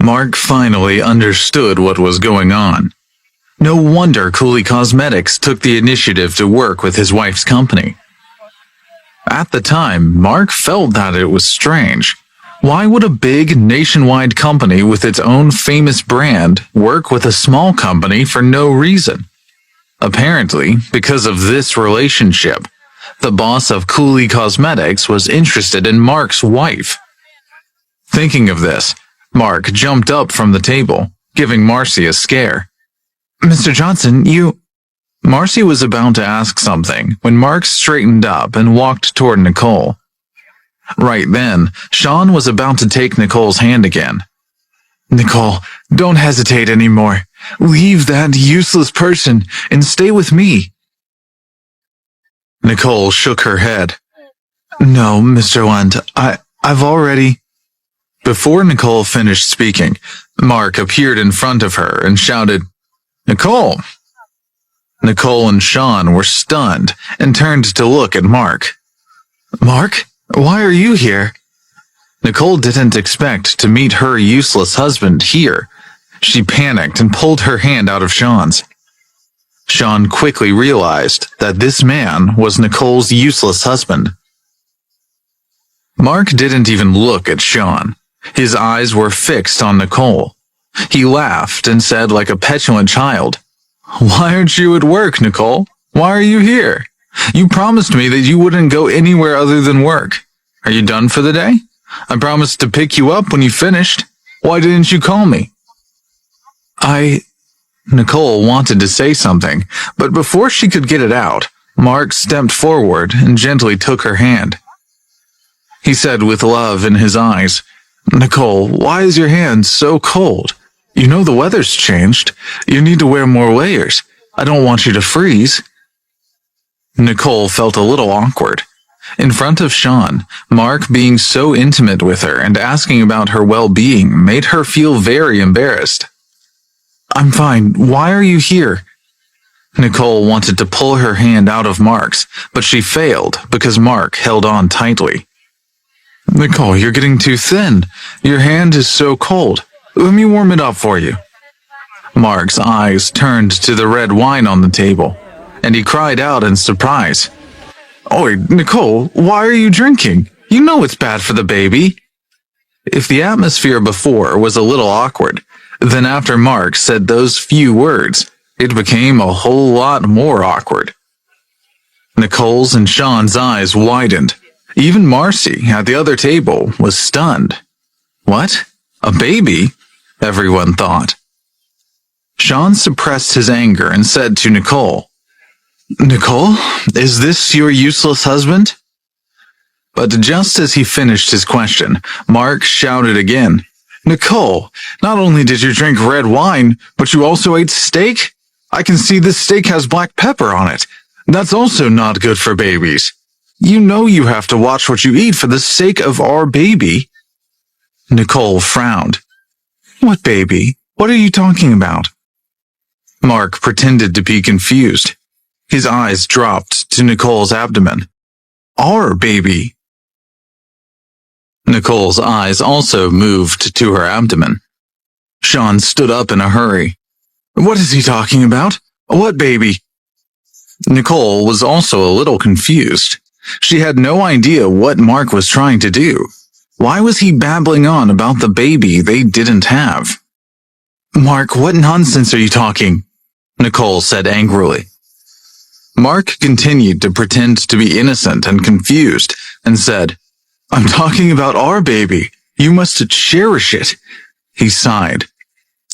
Mark finally understood what was going on. No wonder Cooley Cosmetics took the initiative to work with his wife's company. At the time, Mark felt that it was strange. Why would a big nationwide company with its own famous brand work with a small company for no reason? Apparently, because of this relationship, the boss of Cooley Cosmetics was interested in Mark's wife. Thinking of this, Mark jumped up from the table, giving Marcy a scare. "Mr. Johnson, you—" Marcy was about to ask something when Mark straightened up and walked toward Nicole. Right then, Sean was about to take Nicole's hand again. "Nicole, don't hesitate anymore. Leave that useless person and stay with me." Nicole shook her head. "No, Mr. Lund, I've already—" Before Nicole finished speaking, Mark appeared in front of her and shouted, "Nicole!" Nicole and Sean were stunned and turned to look at Mark. "Mark, why are you here?" Nicole didn't expect to meet her useless husband here. She panicked and pulled her hand out of Sean's. Sean quickly realized that this man was Nicole's useless husband. Mark didn't even look at Sean. His eyes were fixed on Nicole. He laughed and said like a petulant child, "Why aren't you at work, Nicole? Why are you here? You promised me that you wouldn't go anywhere other than work. Are you done for the day? I promised to pick you up when you finished. Why didn't you call me?" Nicole wanted to say something, but before she could get it out, Mark stepped forward and gently took her hand. He said with love in his eyes, "Nicole, why is your hand so cold? You know the weather's changed. You need to wear more layers. I don't want you to freeze." Nicole felt a little awkward. In front of Sean, Mark being so intimate with her and asking about her well-being made her feel very embarrassed. "I'm fine. Why are you here?" Nicole wanted to pull her hand out of Mark's, but she failed because Mark held on tightly. "Nicole, you're getting too thin. Your hand is so cold. Let me warm it up for you." Mark's eyes turned to the red wine on the table, and he cried out in surprise. "Oi, Nicole, why are you drinking? You know it's bad for the baby." If the atmosphere before was a little awkward, then after Mark said those few words, it became a whole lot more awkward. Nicole's and Sean's eyes widened. Even Marcy, at the other table, was stunned. What? A baby? Everyone thought. Sean suppressed his anger and said to Nicole, "Nicole, is this your useless husband?" But just as he finished his question, Mark shouted again, "Nicole, not only did you drink red wine, but you also ate steak? I can see this steak has black pepper on it. That's also not good for babies. You know you have to watch what you eat for the sake of our baby." Nicole frowned. "What baby? What are you talking about?" Mark pretended to be confused. His eyes dropped to Nicole's abdomen. "Our baby." Nicole's eyes also moved to her abdomen. Sean stood up in a hurry. "What is he talking about? What baby?" Nicole was also a little confused. She had no idea what Mark was trying to do. Why was he babbling on about the baby they didn't have? "Mark, what nonsense are you talking?" Nicole said angrily. Mark continued to pretend to be innocent and confused and said, "I'm talking about our baby. You must cherish it." He sighed.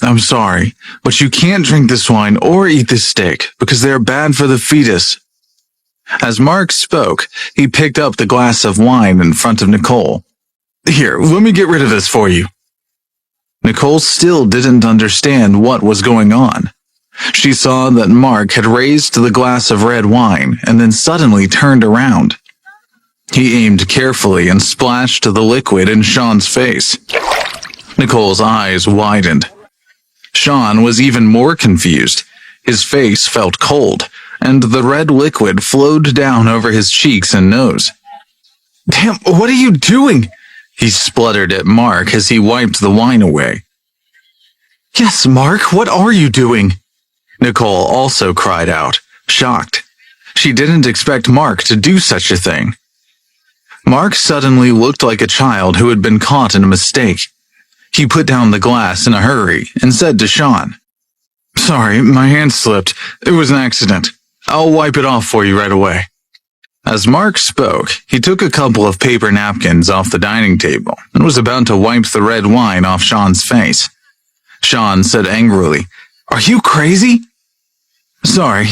"I'm sorry, but you can't drink this wine or eat this steak because they are bad for the fetus." As Mark spoke, he picked up the glass of wine in front of Nicole. "Here, let me get rid of this for you." Nicole still didn't understand what was going on. She saw that Mark had raised the glass of red wine and then suddenly turned around. He aimed carefully and splashed the liquid in Sean's face. Nicole's eyes widened. Sean was even more confused. His face felt cold, and the red liquid flowed down over his cheeks and nose. "Damn, what are you doing?" He spluttered at Mark as he wiped the wine away. Yes, Mark, what are you doing? Nicole also cried out, shocked. She didn't expect Mark to do such a thing. Mark suddenly looked like a child who had been caught in a mistake. He put down the glass in a hurry and said to Sean, Sorry, my hand slipped. It was an accident. I'll wipe it off for you right away. As Mark spoke, he took a couple of paper napkins off the dining table and was about to wipe the red wine off Sean's face. Sean said angrily, Are you crazy? Sorry,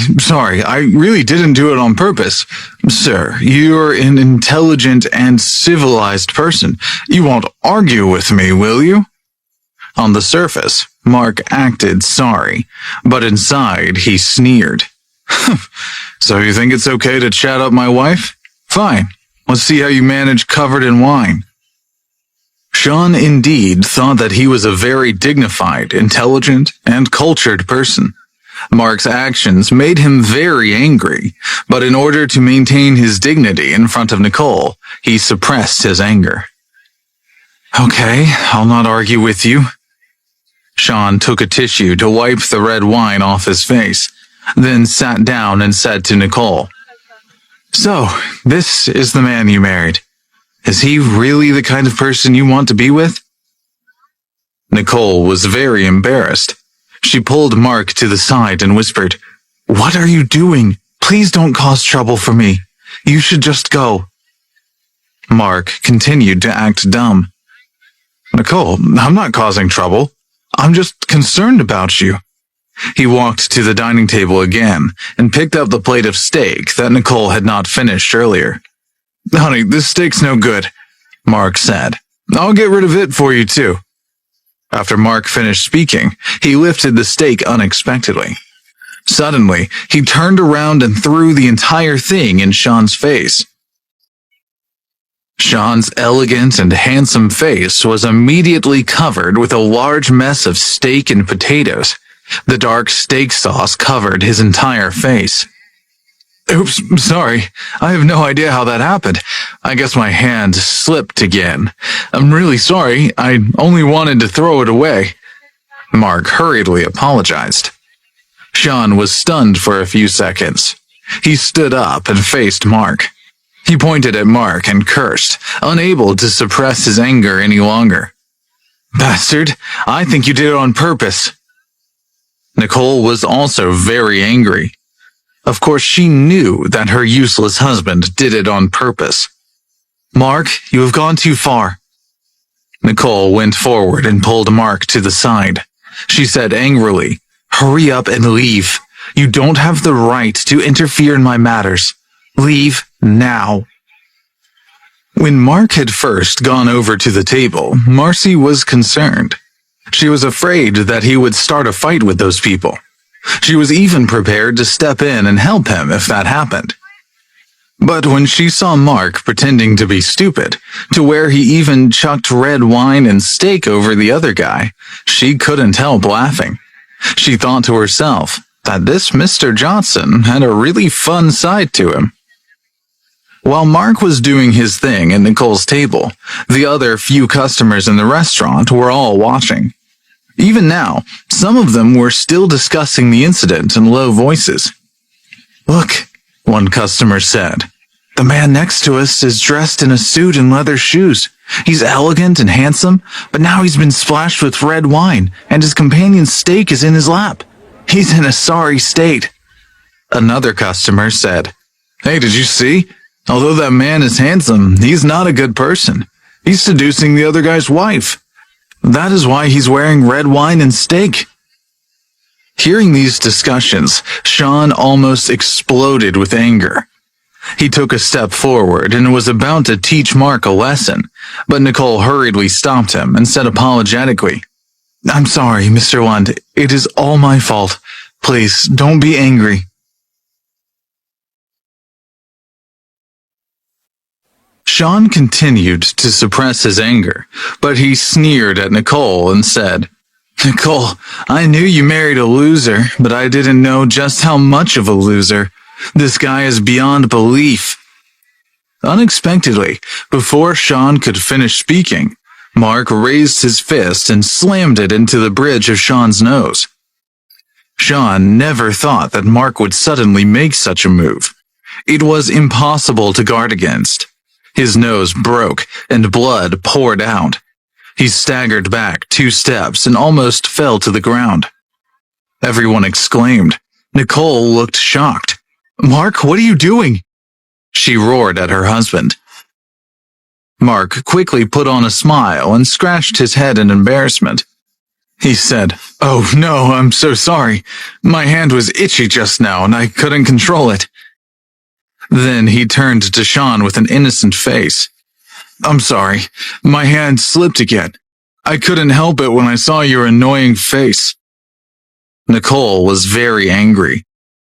I really didn't do it on purpose. Sir, you're an intelligent and civilized person. You won't argue with me, will you? On the surface, Mark acted sorry, but inside he sneered. So you think it's okay to chat up my wife? Fine, let's see how you manage covered in wine. Sean indeed thought that he was a very dignified, intelligent, and cultured person. Mark's actions made him very angry, but in order to maintain his dignity in front of Nicole, he suppressed his anger. Okay, I'll not argue with you. Sean took a tissue to wipe the red wine off his face, then sat down and said to Nicole, So, this is the man you married. Is he really the kind of person you want to be with? Nicole was very embarrassed. She pulled Mark to the side and whispered, What are you doing? Please don't cause trouble for me. You should just go. Mark continued to act dumb. Nicole, I'm not causing trouble. I'm just concerned about you. He walked to the dining table again and picked up the plate of steak that Nicole had not finished earlier. Honey, this steak's no good, Mark said. I'll get rid of it for you too. After Mark finished speaking, he lifted the steak unexpectedly. Suddenly, he turned around and threw the entire thing in Sean's face. Sean's elegant and handsome face was immediately covered with a large mess of steak and potatoes. The dark steak sauce covered his entire face. Oops, sorry. I have no idea how that happened. I guess my hand slipped again. I'm really sorry. I only wanted to throw it away. Mark hurriedly apologized. Sean was stunned for a few seconds. He stood up and faced Mark. He pointed at Mark and cursed, unable to suppress his anger any longer. Bastard, I think you did it on purpose. Nicole was also very angry. Of course, she knew that her useless husband did it on purpose. Mark, you have gone too far. Nicole went forward and pulled Mark to the side. She said angrily, Hurry up and leave. You don't have the right to interfere in my matters. Leave now. When Mark had first gone over to the table, Marcy was concerned. She was afraid that he would start a fight with those people. She was even prepared to step in and help him if that happened. But when she saw Mark pretending to be stupid, to where he even chucked red wine and steak over the other guy, she couldn't help laughing. She thought to herself that this Mr. Johnson had a really fun side to him. While Mark was doing his thing at Nicole's table, the other few customers in the restaurant were all watching. Even now, some of them were still discussing the incident in low voices. Look, one customer said. The man next to us is dressed in a suit and leather shoes. He's elegant and handsome, but now he's been splashed with red wine, and his companion's steak is in his lap. He's in a sorry state. Another customer said, Hey, did you see? Although that man is handsome, he's not a good person. He's seducing the other guy's wife. That is why he's wearing red wine and steak. Hearing these discussions, Sean almost exploded with anger. He took a step forward and was about to teach Mark a lesson, but Nicole hurriedly stopped him and said apologetically, I'm sorry, Mr. Lund. It is all my fault. Please, don't be angry. Sean continued to suppress his anger, but he sneered at Nicole and said, Nicole, I knew you married a loser, but I didn't know just how much of a loser. This guy is beyond belief. Unexpectedly, before Sean could finish speaking, Mark raised his fist and slammed it into the bridge of Sean's nose. Sean never thought that Mark would suddenly make such a move. It was impossible to guard against. His nose broke and blood poured out. He staggered back 2 steps and almost fell to the ground. Everyone exclaimed. Nicole looked shocked. "Mark, what are you doing?" she roared at her husband. Mark quickly put on a smile and scratched his head in embarrassment. He said, "Oh no, I'm so sorry. My hand was itchy just now and I couldn't control it." Then he turned to Sean with an innocent face. "I'm sorry. My hand slipped again. I couldn't help it when I saw your annoying face." Nicole was very angry.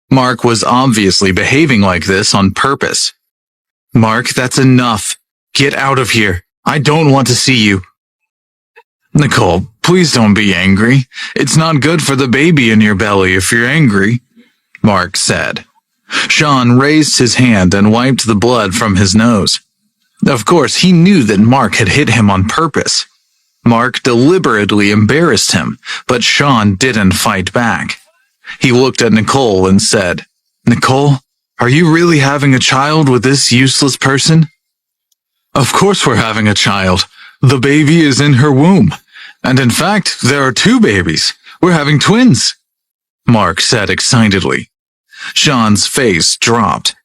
Mark was obviously behaving like this on purpose. "Mark, that's enough. Get out of here. I don't want to see you." "Nicole, please don't be angry. It's not good for the baby in your belly if you're angry," Mark said. Sean raised his hand and wiped the blood from his nose. Of course, he knew that Mark had hit him on purpose. Mark deliberately embarrassed him, but Sean didn't fight back. He looked at Nicole and said, "Nicole, are you really having a child with this useless person?" "Of course we're having a child. The baby is in her womb. And in fact, there are 2 babies. We're having twins," Mark said excitedly. Sean's face dropped.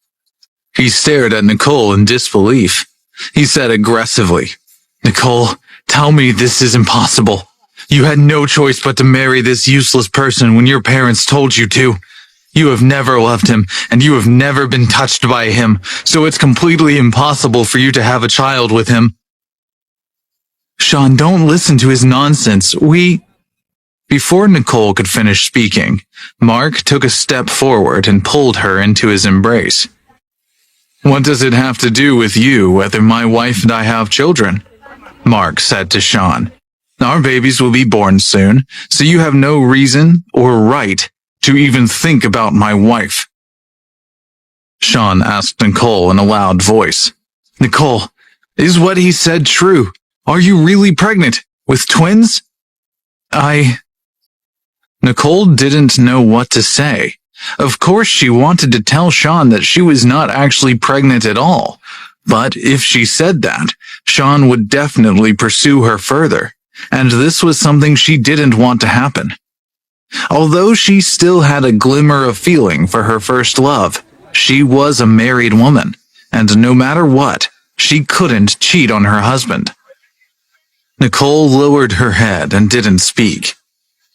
He stared at Nicole in disbelief. He said aggressively, "Nicole, tell me this is impossible. You had no choice but to marry this useless person when your parents told you to. You have never loved him, and you have never been touched by him, so it's completely impossible for you to have a child with him." "Sean, don't listen to his nonsense. Before Nicole could finish speaking, Mark took a step forward and pulled her into his embrace. "What does it have to do with you whether my wife and I have children?" Mark said to Sean. "Our babies will be born soon, so you have no reason or right to even think about my wife." Sean asked Nicole in a loud voice, "Nicole, is what he said true? Are you really pregnant with twins?" Nicole didn't know what to say. Of course she wanted to tell Sean that she was not actually pregnant at all, but if she said that, Sean would definitely pursue her further, and this was something she didn't want to happen. Although she still had a glimmer of feeling for her first love, she was a married woman, and no matter what, she couldn't cheat on her husband. Nicole lowered her head and didn't speak.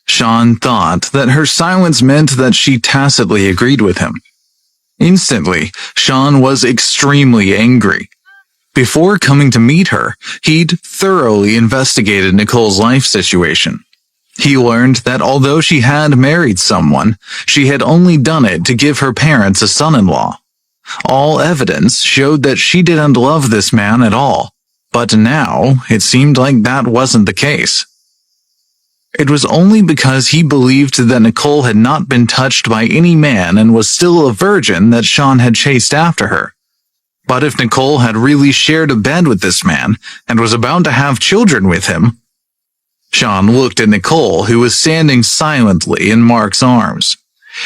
Sean thought that her silence meant that she tacitly agreed with him. Instantly, Sean was extremely angry. Before coming to meet her, he'd thoroughly investigated Nicole's life situation. He learned that although she had married someone, she had only done it to give her parents a son-in-law. All evidence showed that she didn't love this man at all, but now it seemed like that wasn't the case. It was only because he believed that Nicole had not been touched by any man and was still a virgin that Sean had chased after her. But if Nicole had really shared a bed with this man and was about to have children with him... Sean looked at Nicole, who was standing silently in Mark's arms.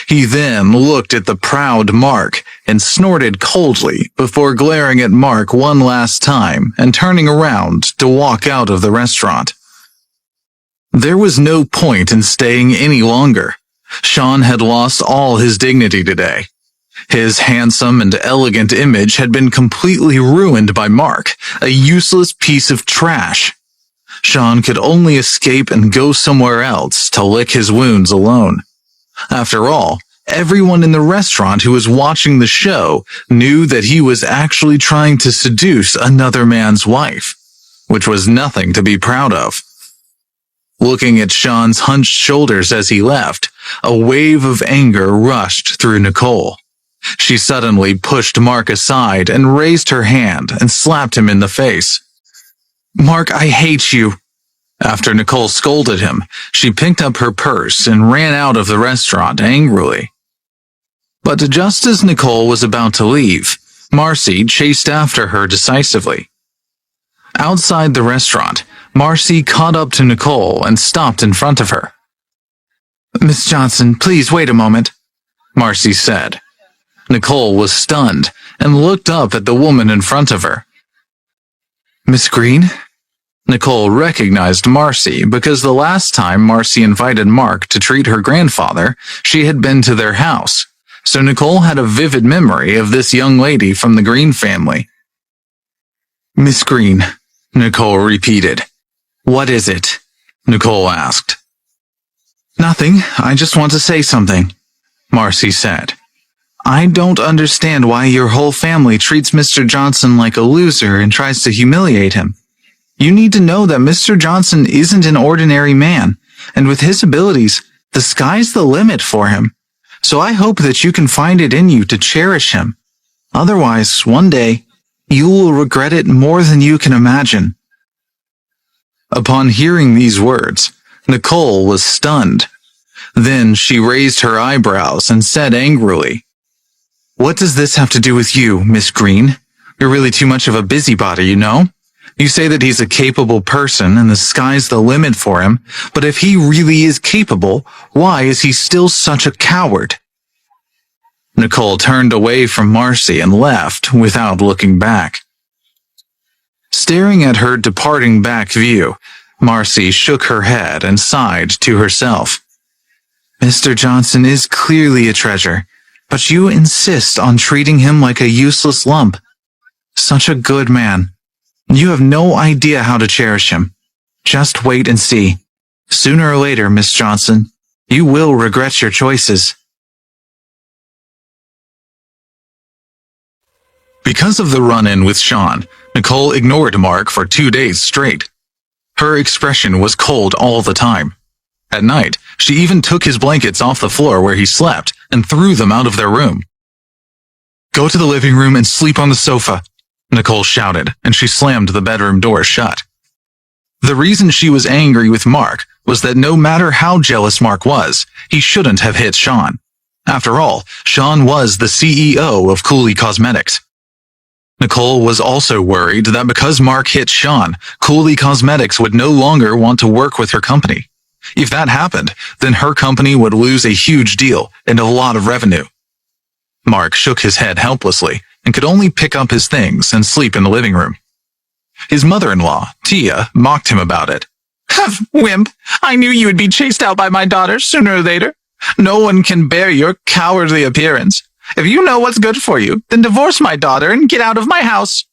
He then looked at the proud Mark and snorted coldly before glaring at Mark one last time and turning around to walk out of the restaurant. There was no point in staying any longer. Sean had lost all his dignity today. His handsome and elegant image had been completely ruined by Mark, a useless piece of trash. Sean could only escape and go somewhere else to lick his wounds alone. After all, everyone in the restaurant who was watching the show knew that he was actually trying to seduce another man's wife, which was nothing to be proud of. Looking at Sean's hunched shoulders as he left, a wave of anger rushed through Nicole. She suddenly pushed Mark aside and raised her hand and slapped him in the face. "Mark, I hate you." After Nicole scolded him, she picked up her purse and ran out of the restaurant angrily. But just as Nicole was about to leave, Marcy chased after her decisively. Outside the restaurant, Marcy caught up to Nicole and stopped in front of her. "Miss Johnson, please wait a moment," Marcy said. Nicole was stunned and looked up at the woman in front of her. "Miss Green?" Nicole recognized Marcy because the last time Marcy invited Mark to treat her grandfather, she had been to their house, so Nicole had a vivid memory of this young lady from the Green family. "Miss Green," Nicole repeated. "What is it?" Nicole asked. "Nothing, I just want to say something," Marcy said. "I don't understand why your whole family treats Mr. Johnson like a loser and tries to humiliate him. You need to know that Mr. Johnson isn't an ordinary man, and with his abilities, the sky's the limit for him. So I hope that you can find it in you to cherish him. Otherwise, one day, you will regret it more than you can imagine." Upon hearing these words, Nicole was stunned. Then she raised her eyebrows and said angrily, "What does this have to do with you, Miss Green? You're really too much of a busybody, you know? You say that he's a capable person and the sky's the limit for him, but if he really is capable, why is he still such a coward?" Nicole turned away from Marcy and left without looking back. Staring at her departing back view, Marcy shook her head and sighed to herself. "Mr. Johnson is clearly a treasure, but you insist on treating him like a useless lump. Such a good man. You have no idea how to cherish him. Just wait and see. Sooner or later, Miss Johnson, you will regret your choices." Because of the run-in with Sean, Nicole ignored Mark for 2 days straight. Her expression was cold all the time. At night, she even took his blankets off the floor where he slept and threw them out of their room. "Go to the living room and sleep on the sofa," Nicole shouted, and she slammed the bedroom door shut. The reason she was angry with Mark was that no matter how jealous Mark was, he shouldn't have hit Sean. After all, Sean was the CEO of Cooley Cosmetics. Nicole was also worried that because Mark hit Sean, Cooley Cosmetics would no longer want to work with her company. If that happened, then her company would lose a huge deal and a lot of revenue. Mark shook his head helplessly and could only pick up his things and sleep in the living room. His mother-in-law, Tia, mocked him about it. "Wimp, I knew you would be chased out by my daughter sooner or later. No one can bear your cowardly appearance. If you know what's good for you, then divorce my daughter and get out of my house."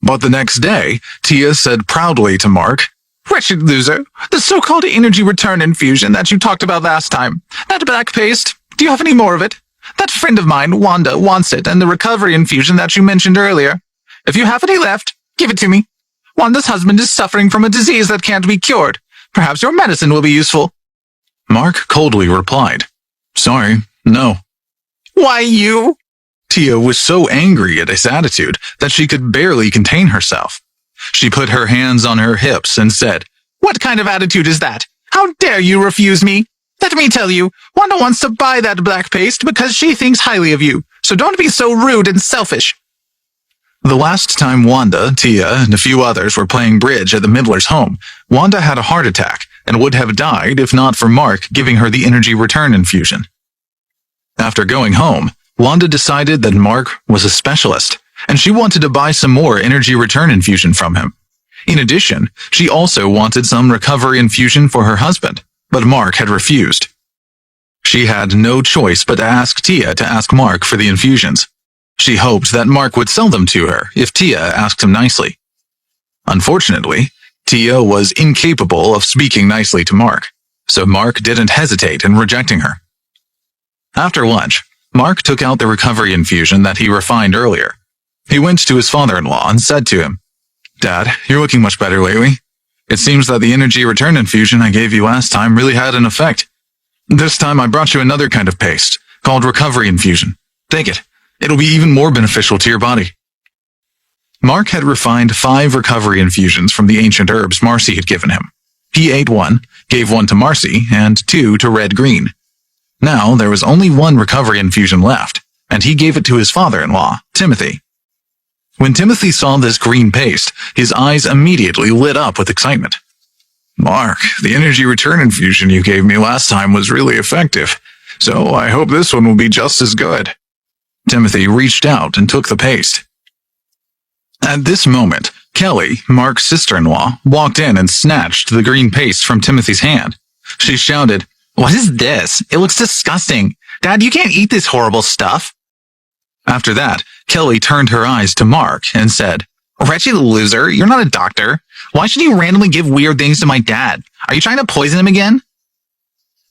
But the next day, Tia said proudly to Mark, "Wretched loser, the so-called energy return infusion that you talked about last time. That black paste, do you have any more of it? That friend of mine, Wanda, wants it, and the recovery infusion that you mentioned earlier. If you have any left, give it to me. Wanda's husband is suffering from a disease that can't be cured. Perhaps your medicine will be useful." Mark coldly replied, "Sorry, no." "Why you?" Tia was so angry at his attitude that she could barely contain herself. She put her hands on her hips and said, "What kind of attitude is that? How dare you refuse me? Let me tell you, Wanda wants to buy that black paste because she thinks highly of you, so don't be so rude and selfish." The last time Wanda, Tia, and a few others were playing bridge at the Midler's home, Wanda had a heart attack and would have died if not for Mark giving her the energy return infusion. After going home, Wanda decided that Mark was a specialist, and she wanted to buy some more energy return infusion from him. In addition, she also wanted some recovery infusion for her husband, but Mark had refused. She had no choice but to ask Tia to ask Mark for the infusions. She hoped that Mark would sell them to her if Tia asked him nicely. Unfortunately, Tia was incapable of speaking nicely to Mark, so Mark didn't hesitate in rejecting her. After lunch, Mark took out the recovery infusion that he refined earlier. He went to his father-in-law and said to him, "Dad, you're looking much better lately. It seems that the energy return infusion I gave you last time really had an effect. This time I brought you another kind of paste, called recovery infusion. Take it. It'll be even more beneficial to your body." Mark had refined 5 recovery infusions from the ancient herbs Marcy had given him. He ate 1, gave 1 to Marcy, and 2 to Red Green. Now there was only 1 recovery infusion left, and he gave it to his father-in-law, Timothy. When Timothy saw this green paste, his eyes immediately lit up with excitement. Mark, the energy return infusion you gave me last time was really effective, so I hope this one will be just as good. Timothy reached out and took the paste. At this moment, Kelly, Mark's sister-in-law, walked in and snatched the green paste from Timothy's hand. She shouted, "What is this? It looks disgusting. Dad, you can't eat this horrible stuff." After that, Kelly turned her eyes to Mark and said, "Wretched loser, you're not a doctor. Why should you randomly give weird things to my dad? Are you trying to poison him again?"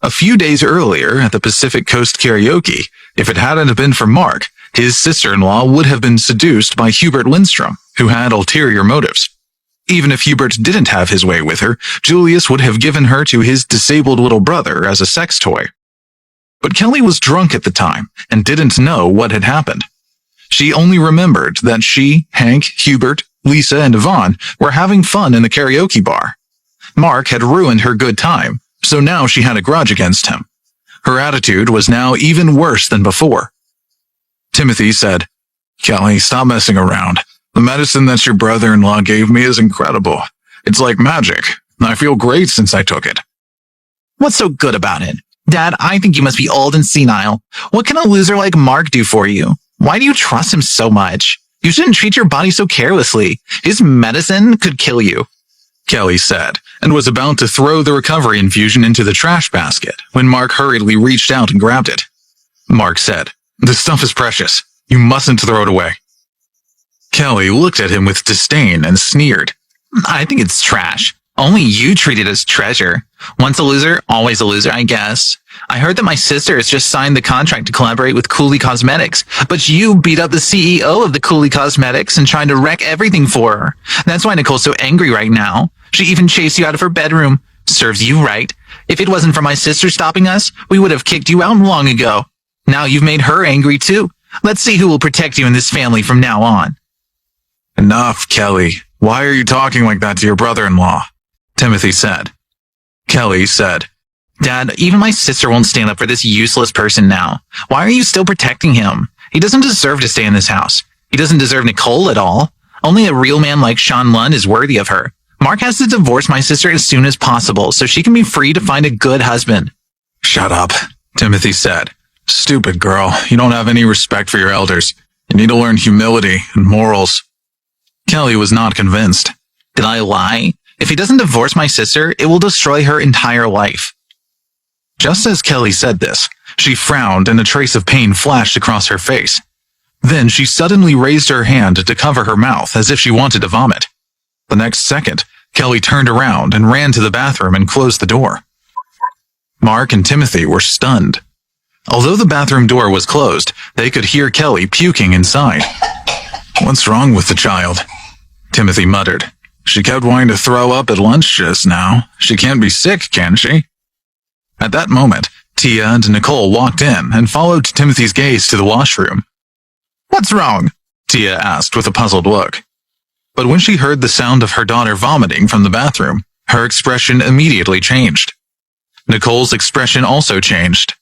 A few days earlier at the Pacific Coast Karaoke, if it hadn't been for Mark, his sister-in-law would have been seduced by Hubert Lindstrom, who had ulterior motives. Even if Hubert didn't have his way with her, Julius would have given her to his disabled little brother as a sex toy. But Kelly was drunk at the time and didn't know what had happened. She only remembered that she, Hank, Hubert, Lisa, and Yvonne were having fun in the karaoke bar. Mark had ruined her good time, so now she had a grudge against him. Her attitude was now even worse than before. Timothy said, "Kelly, stop messing around. The medicine that your brother-in-law gave me is incredible. It's like magic. I feel great since I took it." "What's so good about it? Dad, I think you must be old and senile. What can a loser like Mark do for you? Why do you trust him so much? You shouldn't treat your body so carelessly. His medicine could kill you," Kelly said, and was about to throw the recovery infusion into the trash basket when Mark hurriedly reached out and grabbed it. Mark said, "This stuff is precious. You mustn't throw it away." Kelly looked at him with disdain and sneered. "I think it's trash. Only you treat it as treasure. Once a loser, always a loser, I guess. I heard that my sister has just signed the contract to collaborate with Cooley Cosmetics, but you beat up the CEO of the Cooley Cosmetics and tried to wreck everything for her. That's why Nicole's so angry right now. She even chased you out of her bedroom. Serves you right. If it wasn't for my sister stopping us, we would have kicked you out long ago. Now you've made her angry too. Let's see who will protect you in this family from now on." "Enough, Kelly. Why are you talking like that to your brother-in-law?" Timothy said. Kelly said, "Dad, even my sister won't stand up for this useless person now. Why are you still protecting him? He doesn't deserve to stay in this house. He doesn't deserve Nicole at all. Only a real man like Sean Lund is worthy of her. Mark has to divorce my sister as soon as possible so she can be free to find a good husband." "Shut up," Timothy said. "Stupid girl. You don't have any respect for your elders. You need to learn humility and morals." Kelly was not convinced. "Did I lie? If he doesn't divorce my sister, it will destroy her entire life." Just as Kelly said this, she frowned and a trace of pain flashed across her face. Then she suddenly raised her hand to cover her mouth as if she wanted to vomit. The next second, Kelly turned around and ran to the bathroom and closed the door. Mark and Timothy were stunned. Although the bathroom door was closed, they could hear Kelly puking inside. "What's wrong with the child?" Timothy muttered. "She kept wanting to throw up at lunch just now. She can't be sick, can she?" At that moment, Tia and Nicole walked in and followed Timothy's gaze to the washroom. "What's wrong?" Tia asked with a puzzled look. But when she heard the sound of her daughter vomiting from the bathroom, her expression immediately changed. Nicole's expression also changed.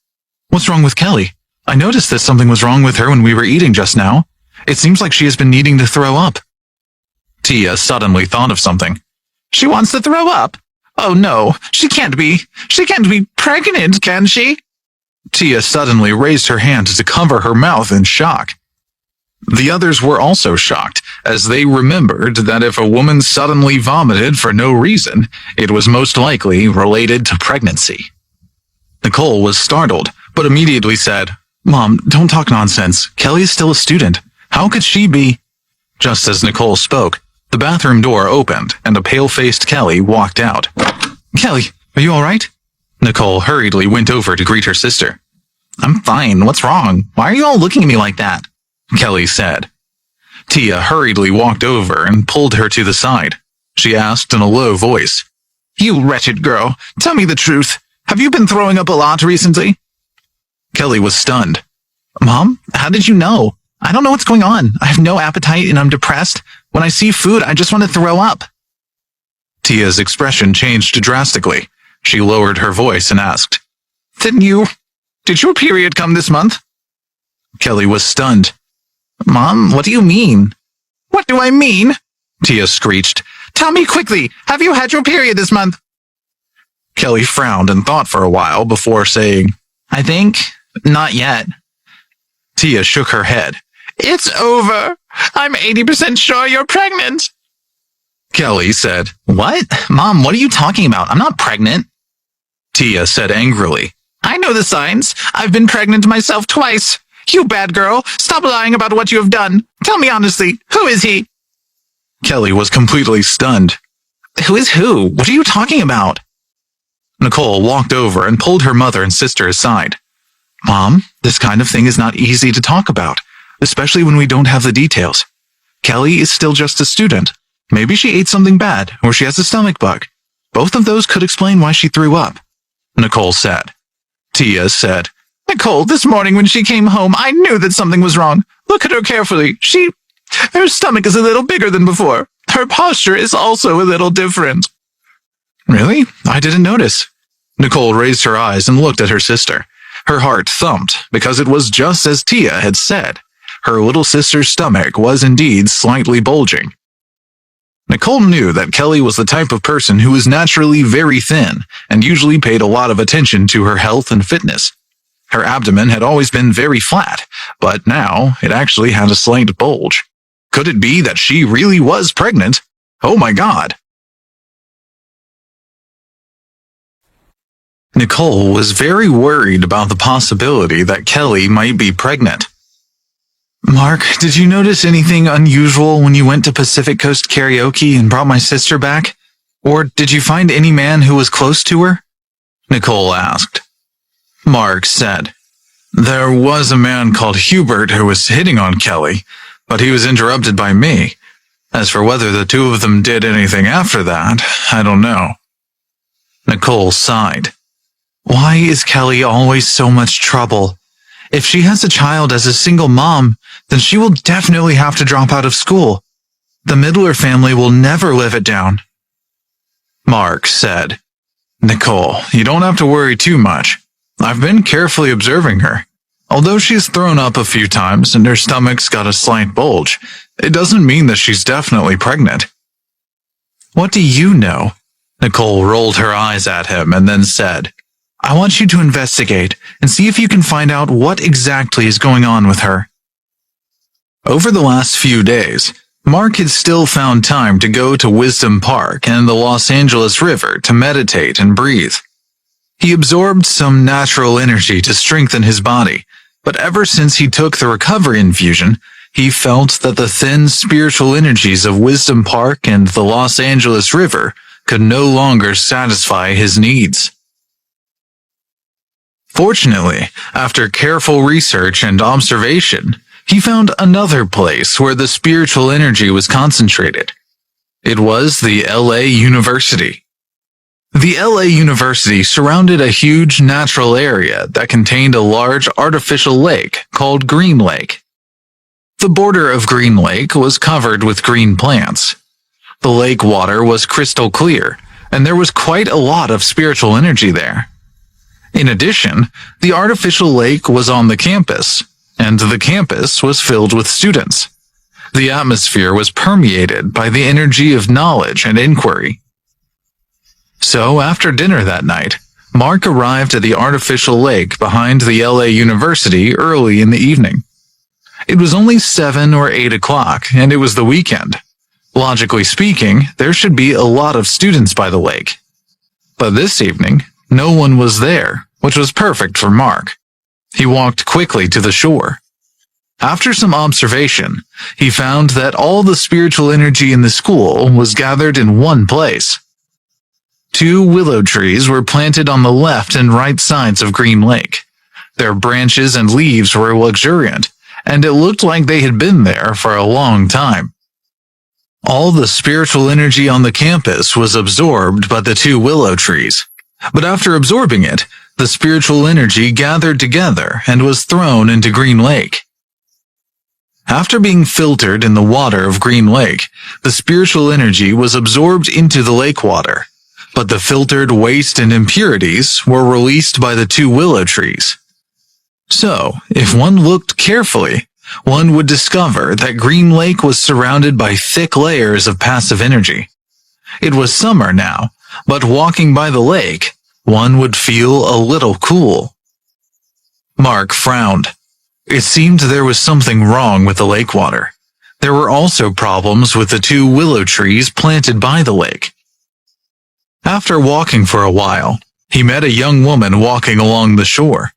"What's wrong with Kelly? I noticed that something was wrong with her when we were eating just now. It seems like she has been needing to throw up." Tia suddenly thought of something. "She wants to throw up? Oh no, she can't be pregnant, can she?" Tia suddenly raised her hand to cover her mouth in shock. The others were also shocked, as they remembered that if a woman suddenly vomited for no reason, it was most likely related to pregnancy. Nicole was startled, but immediately said, "Mom, don't talk nonsense. Kelly is still a student. How could she be?" Just as Nicole spoke, the bathroom door opened and a pale-faced Kelly walked out. "Kelly, are you all right?" Nicole hurriedly went over to greet her sister. "I'm fine. What's wrong? Why are you all looking at me like that?" Kelly said. Tia hurriedly walked over and pulled her to the side. She asked in a low voice, "You wretched girl, tell me the truth. Have you been throwing up a lot recently?" Kelly was stunned. "Mom, how did you know? I don't know what's going on. I have no appetite and I'm depressed. When I see food, I just want to throw up." Tia's expression changed drastically. She lowered her voice and asked, Did your period come this month?" Kelly was stunned. "Mom, what do you mean?" What do I mean? Tia screeched. Tell me quickly, have you had your period this month? Kelly frowned and thought for a while before saying, I think not yet. Tia shook her head. It's over. I'm 80% sure you're pregnant. Kelly said, What? Mom, what are you talking about? I'm not pregnant. Tia said angrily, I know the signs. I've been pregnant myself twice. You bad girl, stop lying about what you have done. Tell me honestly, who is he? Kelly was completely stunned. Who is who? What are you talking about? Nicole walked over and pulled her mother and sister aside. Mom, this kind of thing is not easy to talk about, especially when we don't have the details. Kelly is still just a student. Maybe she ate something bad, or she has a stomach bug. Both of those could explain why she threw up, Nicole said. Tia said, Nicole, this morning when she came home, I knew that something was wrong. Look at her carefully. Her stomach is a little bigger than before. Her posture is also a little different. Really? I didn't notice. Nicole raised her eyes and looked at her sister. Her heart thumped because it was just as Tia had said. Her little sister's stomach was indeed slightly bulging. Nicole knew that Kelly was the type of person who was naturally very thin and usually paid a lot of attention to her health and fitness. Her abdomen had always been very flat, but now it actually had a slight bulge. Could it be that she really was pregnant? Oh my God! Nicole was very worried about the possibility that Kelly might be pregnant. Mark, did you notice anything unusual when you went to Pacific Coast Karaoke and brought my sister back? Or did you find any man who was close to her? Nicole asked. Mark said, There was a man called Hubert who was hitting on Kelly, but he was interrupted by me. As for whether the two of them did anything after that, I don't know. Nicole sighed. Why is Kelly always so much trouble? If she has a child as a single mom, then she will definitely have to drop out of school. The Midler family will never live it down. Mark said, Nicole, you don't have to worry too much. I've been carefully observing her. Although she's thrown up a few times and her stomach's got a slight bulge, it doesn't mean that she's definitely pregnant. What do you know? Nicole rolled her eyes at him and then said, I want you to investigate and see if you can find out what exactly is going on with her. Over the last few days, Mark had still found time to go to Wisdom Park and the Los Angeles River to meditate and breathe. He absorbed some natural energy to strengthen his body, but ever since he took the recovery infusion, he felt that the thin spiritual energies of Wisdom Park and the Los Angeles River could no longer satisfy his needs. Fortunately, after careful research and observation, he found another place where the spiritual energy was concentrated. It was the LA University. The LA University surrounded a huge natural area that contained a large artificial lake called Green Lake. The border of Green Lake was covered with green plants. The lake water was crystal clear, and there was quite a lot of spiritual energy there. In addition, the artificial lake was on the campus, and the campus was filled with students. The atmosphere was permeated by the energy of knowledge and inquiry. So after dinner that night, Mark arrived at the artificial lake behind the LA University early in the evening. It was only 7 or 8 o'clock, and it was the weekend. Logically speaking, there should be a lot of students by the lake. But this evening, no one was there, which was perfect for Mark. He walked quickly to the shore. After some observation, he found that all the spiritual energy in the school was gathered in one place. 2 willow trees were planted on the left and right sides of Green Lake. Their branches and leaves were luxuriant, and it looked like they had been there for a long time. All the spiritual energy on the campus was absorbed by the 2 willow trees, but after absorbing it, the spiritual energy gathered together and was thrown into Green Lake. After being filtered in the water of Green Lake, the spiritual energy was absorbed into the lake water, but the filtered waste and impurities were released by the 2 willow trees. So, if one looked carefully, one would discover that Green Lake was surrounded by thick layers of passive energy. It was summer now, but walking by the lake, one would feel a little cool. Mark frowned. It seemed there was something wrong with the lake water. There were also problems with the 2 willow trees planted by the lake. After walking for a while, he met a young woman walking along the shore.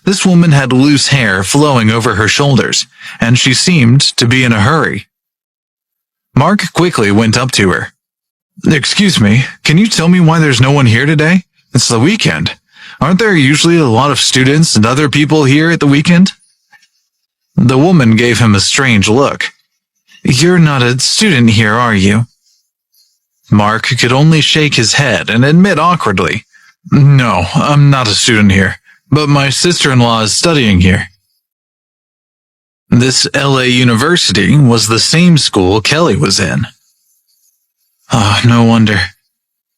This woman had loose hair flowing over her shoulders, and she seemed to be in a hurry. Mark quickly went up to her. "Excuse me, can you tell me why there's no one here today? It's the weekend. Aren't there usually a lot of students and other people here at the weekend?" The woman gave him a strange look. "You're not a student here, are you?" Mark could only shake his head and admit awkwardly, "No, I'm not a student here, but my sister-in-law is studying here." This LA University was the same school Kelly was in. "Oh, no wonder,"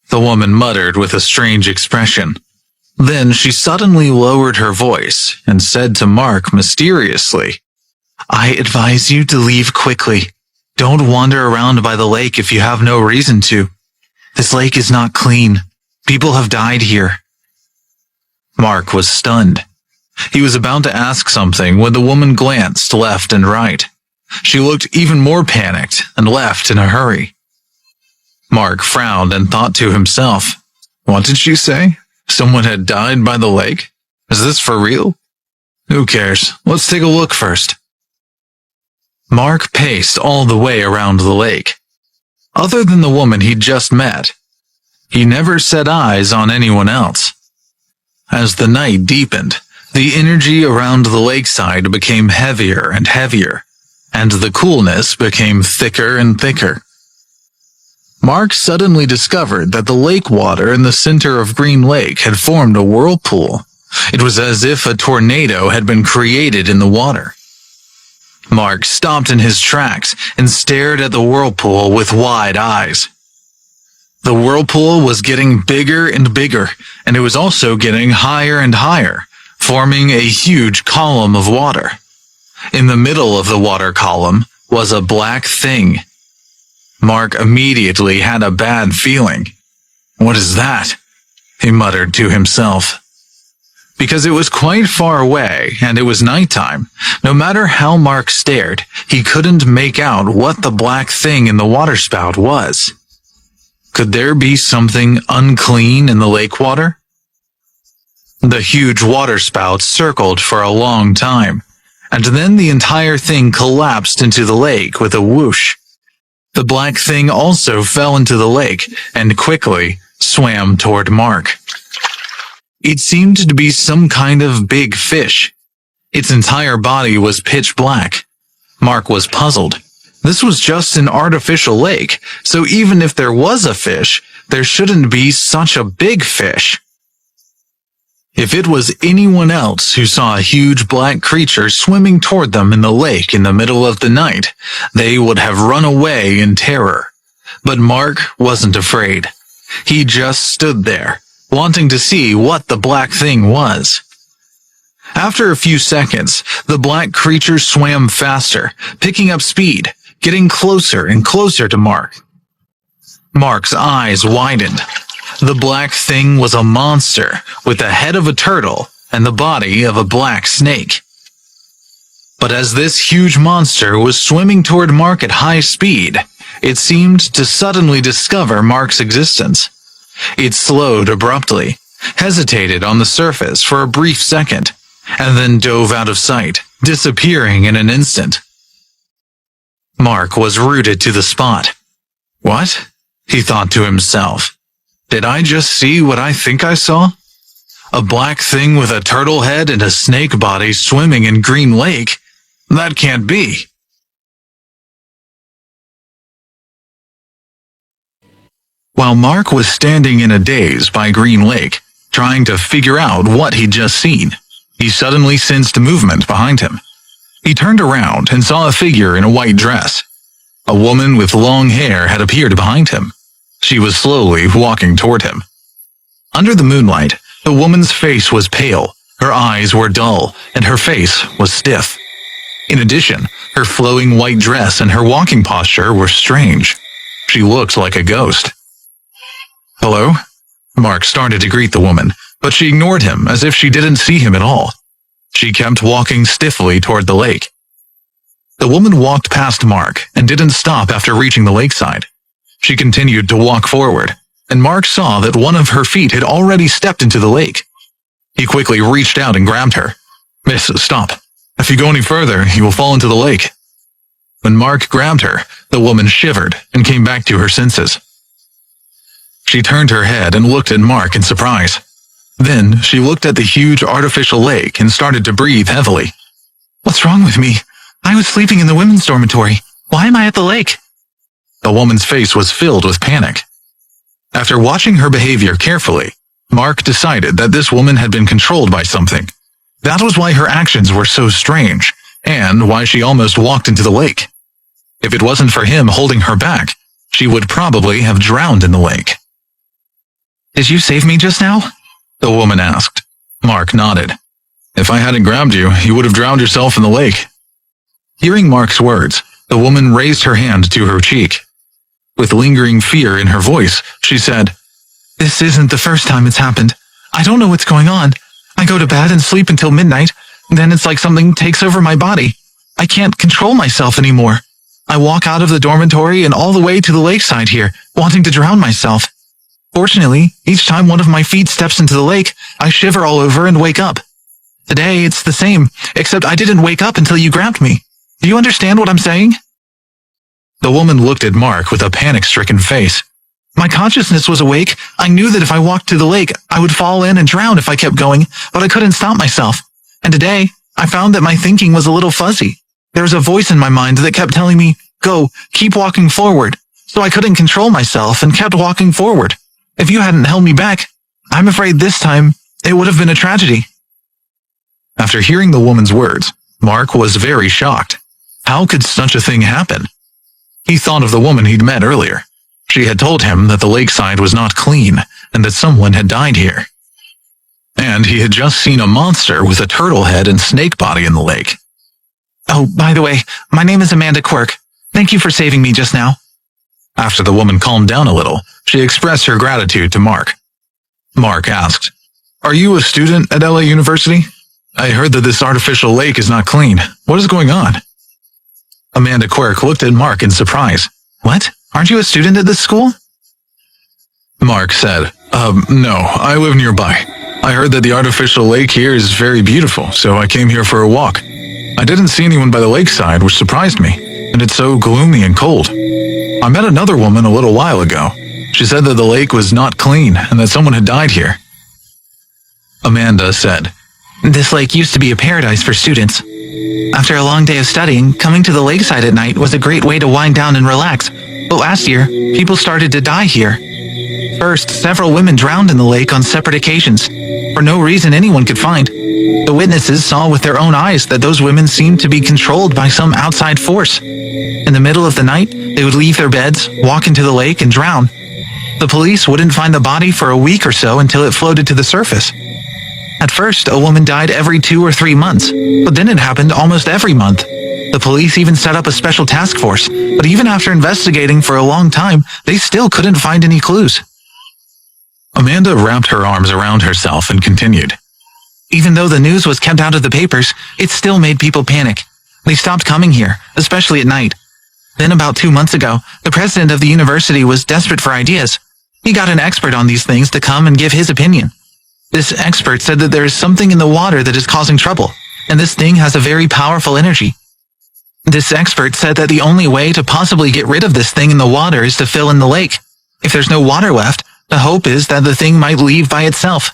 the woman muttered with a strange expression. Then she suddenly lowered her voice and said to Mark mysteriously, "I advise you to leave quickly. Don't wander around by the lake if you have no reason to. This lake is not clean. People have died here." Mark was stunned. He was about to ask something when the woman glanced left and right. She looked even more panicked and left in a hurry. Mark frowned and thought to himself, "What did she say? Someone had died by the lake? Is this for real? Who cares? Let's take a look first." Mark paced all the way around the lake. Other than the woman he'd just met, he never set eyes on anyone else. As the night deepened, the energy around the lakeside became heavier and heavier, and the coolness became thicker and thicker. Mark suddenly discovered that the lake water in the center of Green Lake had formed a whirlpool. It was as if a tornado had been created in the water. Mark stopped in his tracks and stared at the whirlpool with wide eyes. The whirlpool was getting bigger and bigger, and it was also getting higher and higher, forming a huge column of water. In the middle of the water column was a black thing. Mark immediately had a bad feeling. "What is that?" he muttered to himself. Because it was quite far away and it was nighttime, no matter how Mark stared, he couldn't make out what the black thing in the waterspout was. Could there be something unclean in the lake water? The huge waterspout circled for a long time, and then the entire thing collapsed into the lake with a whoosh. The black thing also fell into the lake and quickly swam toward Mark. It seemed to be some kind of big fish. Its entire body was pitch black. Mark was puzzled. This was just an artificial lake, so even if there was a fish, there shouldn't be such a big fish. If it was anyone else who saw a huge black creature swimming toward them in the lake in the middle of the night, they would have run away in terror. But Mark wasn't afraid. He just stood there, wanting to see what the black thing was. After a few seconds, the black creature swam faster, picking up speed, getting closer and closer to Mark. Mark's eyes widened. The black thing was a monster with the head of a turtle and the body of a black snake. But as this huge monster was swimming toward Mark at high speed, it seemed to suddenly discover Mark's existence. It slowed abruptly, hesitated on the surface for a brief second, and then dove out of sight, disappearing in an instant. Mark was rooted to the spot. "What?" he thought to himself. "Did I just see what I think I saw? A black thing with a turtle head and a snake body swimming in Green Lake? That can't be." While Mark was standing in a daze by Green Lake, trying to figure out what he'd just seen, he suddenly sensed movement behind him. He turned around and saw a figure in a white dress. A woman with long hair had appeared behind him. She was slowly walking toward him. Under the moonlight, the woman's face was pale, her eyes were dull, and her face was stiff. In addition, her flowing white dress and her walking posture were strange. She looked like a ghost. "Hello?" Mark started to greet the woman, but she ignored him as if she didn't see him at all. She kept walking stiffly toward the lake. The woman walked past Mark and didn't stop after reaching the lakeside. She continued to walk forward, and Mark saw that one of her feet had already stepped into the lake. He quickly reached out and grabbed her. "Miss, stop. If you go any further, you will fall into the lake." When Mark grabbed her, the woman shivered and came back to her senses. She turned her head and looked at Mark in surprise. Then she looked at the huge artificial lake and started to breathe heavily. "What's wrong with me? I was sleeping in the women's dormitory. Why am I at the lake?" The woman's face was filled with panic. After watching her behavior carefully, Mark decided that this woman had been controlled by something. That was why her actions were so strange, and why she almost walked into the lake. If it wasn't for him holding her back, she would probably have drowned in the lake. "Did you save me just now?" the woman asked. Mark nodded. "If I hadn't grabbed you, you would have drowned yourself in the lake." Hearing Mark's words, the woman raised her hand to her cheek. With lingering fear in her voice, she said, "This isn't the first time it's happened. I don't know what's going on. I go to bed and sleep until midnight, then it's like something takes over my body. I can't control myself anymore. I walk out of the dormitory and all the way to the lakeside here, wanting to drown myself. Fortunately, each time one of my feet steps into the lake, I shiver all over and wake up. Today, it's the same, except I didn't wake up until you grabbed me. Do you understand what I'm saying?" The woman looked at Mark with a panic-stricken face. "My consciousness was awake. I knew that if I walked to the lake, I would fall in and drown if I kept going, but I couldn't stop myself. And today, I found that my thinking was a little fuzzy. There was a voice in my mind that kept telling me, 'Go, keep walking forward.' So I couldn't control myself and kept walking forward. If you hadn't held me back, I'm afraid this time, it would have been a tragedy." After hearing the woman's words, Mark was very shocked. How could such a thing happen? He thought of the woman he'd met earlier. She had told him that the lakeside was not clean and that someone had died here. And he had just seen a monster with a turtle head and snake body in the lake. "Oh, by the way, my name is Amanda Quirk. Thank you for saving me just now." After the woman calmed down a little, she expressed her gratitude to Mark. Mark asked, "Are you a student at LA University? I heard that this artificial lake is not clean. What is going on?" Amanda Quirk looked at Mark in surprise. "What? Aren't you a student at this school?" Mark said, No, I live nearby. I heard that the artificial lake here is very beautiful, so I came here for a walk. I didn't see anyone by the lakeside, which surprised me, and it's so gloomy and cold. I met another woman a little while ago. She said that the lake was not clean and that someone had died here." Amanda said, "This lake used to be a paradise for students. After a long day of studying, coming to the lakeside at night was a great way to wind down and relax. But last year, people started to die here. First, several women drowned in the lake on separate occasions, for no reason anyone could find. The witnesses saw with their own eyes that those women seemed to be controlled by some outside force. In the middle of the night, they would leave their beds, walk into the lake, and drown. The police wouldn't find the body for a week or so until it floated to the surface. At first, a woman died every 2 or 3 months, but then it happened almost every month. The police even set up a special task force, but even after investigating for a long time, they still couldn't find any clues." Amanda wrapped her arms around herself and continued, "Even though the news was kept out of the papers, it still made people panic. They stopped coming here, especially at night. Then about 2 months ago, the president of the university was desperate for ideas. He got an expert on these things to come and give his opinion. This expert said that there is something in the water that is causing trouble, and this thing has a very powerful energy. This expert said that the only way to possibly get rid of this thing in the water is to fill in the lake. If there's no water left, the hope is that the thing might leave by itself.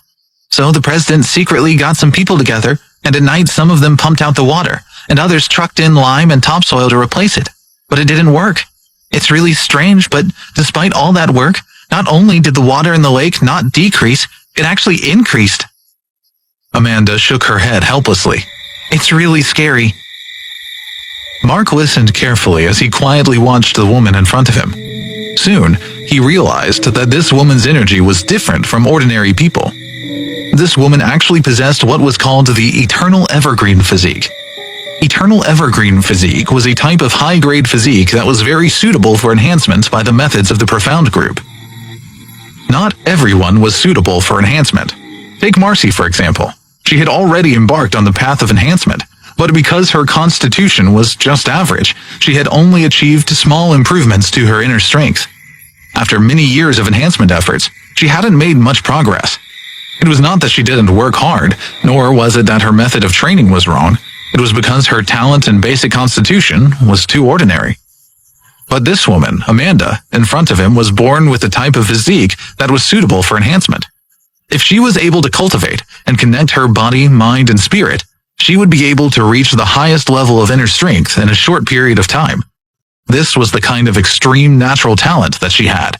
So the president secretly got some people together, and at night some of them pumped out the water, and others trucked in lime and topsoil to replace it. But it didn't work. It's really strange, but despite all that work, not only did the water in the lake not decrease, it actually increased." Amanda shook her head helplessly. "It's really scary." Mark listened carefully as he quietly watched the woman in front of him. Soon, he realized that this woman's energy was different from ordinary people. This woman actually possessed what was called the Eternal Evergreen Physique. Eternal Evergreen Physique was a type of high-grade physique that was very suitable for enhancement by the methods of the Profound Group. Not everyone was suitable for enhancement. Take Marcy, for example. She had already embarked on the path of enhancement, but because her constitution was just average, she had only achieved small improvements to her inner strength. After many years of enhancement efforts, she hadn't made much progress. It was not that she didn't work hard, nor was it that her method of training was wrong. It was because her talent and basic constitution was too ordinary. But this woman, Amanda, in front of him was born with a type of physique that was suitable for enhancement. If she was able to cultivate and connect her body, mind, and spirit, she would be able to reach the highest level of inner strength in a short period of time. This was the kind of extreme natural talent that she had.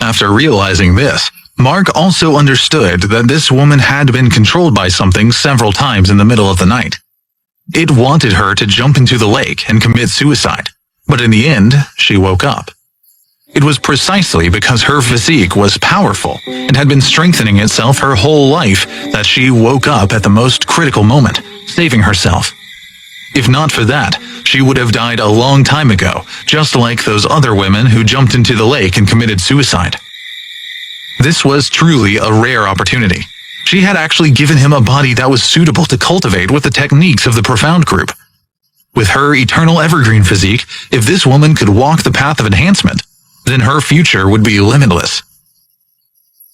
After realizing this, Mark also understood that this woman had been controlled by something several times in the middle of the night. It wanted her to jump into the lake and commit suicide, but in the end, she woke up. It was precisely because her physique was powerful and had been strengthening itself her whole life that she woke up at the most critical moment, saving herself. If not for that, she would have died a long time ago, just like those other women who jumped into the lake and committed suicide. This was truly a rare opportunity. She had actually given him a body that was suitable to cultivate with the techniques of the Profound Group. With her eternal evergreen physique, if this woman could walk the path of enhancement, then her future would be limitless.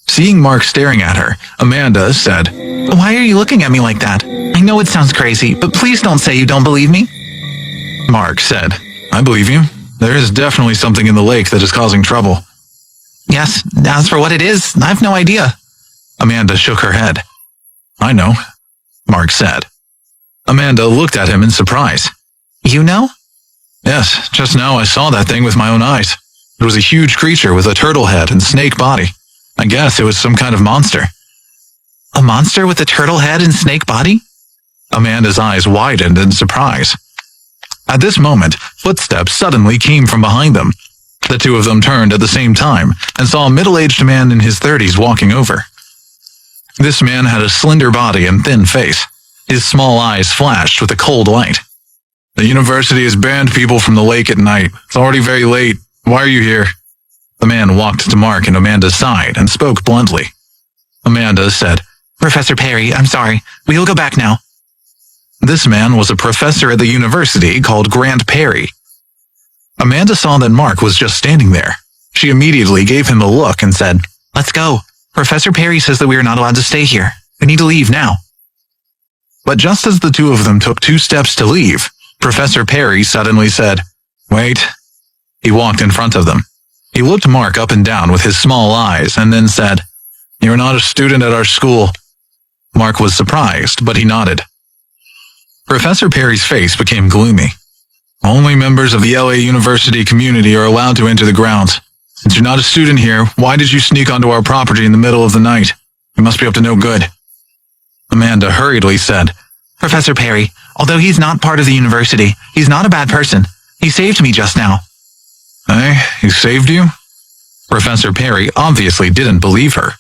Seeing Mark staring at her, Amanda said, "Why are you looking at me like that? I know it sounds crazy, but please don't say you don't believe me." Mark said, "I believe you. There is definitely something in the lake that is causing trouble." "Yes, as for what it is, I've no idea." Amanda shook her head. "I know," Mark said. Amanda looked at him in surprise. "You know?" "Yes, just now I saw that thing with my own eyes. It was a huge creature with a turtle head and snake body. I guess it was some kind of monster." "A monster with a turtle head and snake body?" Amanda's eyes widened in surprise. At this moment, footsteps suddenly came from behind them. The two of them turned at the same time and saw a middle-aged man in his 30s walking over. This man had a slender body and thin face. His small eyes flashed with a cold light. "The university has banned people from the lake at night. It's already very late. Why are you here?" The man walked to Mark and Amanda's side and spoke bluntly. Amanda said, "Professor Perry, I'm sorry. We'll go back now." This man was a professor at the university called Grant Perry. Amanda saw that Mark was just standing there. She immediately gave him a look and said, "Let's go. Professor Perry says that we are not allowed to stay here. We need to leave now." But just as the two of them took 2 steps to leave, Professor Perry suddenly said, "Wait." He walked in front of them. He looked Mark up and down with his small eyes and then said, "You're not a student at our school." Mark was surprised, but he nodded. Professor Perry's face became gloomy. "Only members of the LA University community are allowed to enter the grounds. Since you're not a student here, why did you sneak onto our property in the middle of the night? You must be up to no good." Amanda hurriedly said, "Professor Perry, although he's not part of the university, he's not a bad person. He saved me just now." "Eh? He saved you?" Professor Perry obviously didn't believe her.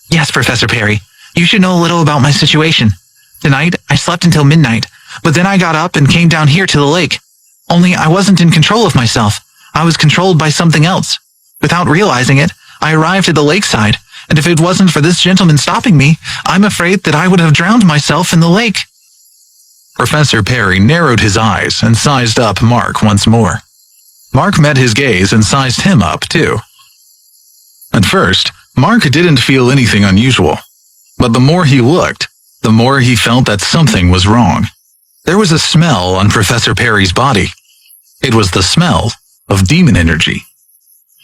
"Yes, Professor Perry. You should know a little about my situation. Tonight, I slept until midnight, but then I got up and came down here to the lake. Only I wasn't in control of myself. I was controlled by something else. Without realizing it, I arrived at the lakeside, and if it wasn't for this gentleman stopping me, I'm afraid that I would have drowned myself in the lake." Professor Perry narrowed his eyes and sized up Mark once more. Mark met his gaze and sized him up, too. At first, Mark didn't feel anything unusual, but the more he looked, the more he felt that something was wrong. There was a smell on Professor Perry's body. It was the smell of demon energy.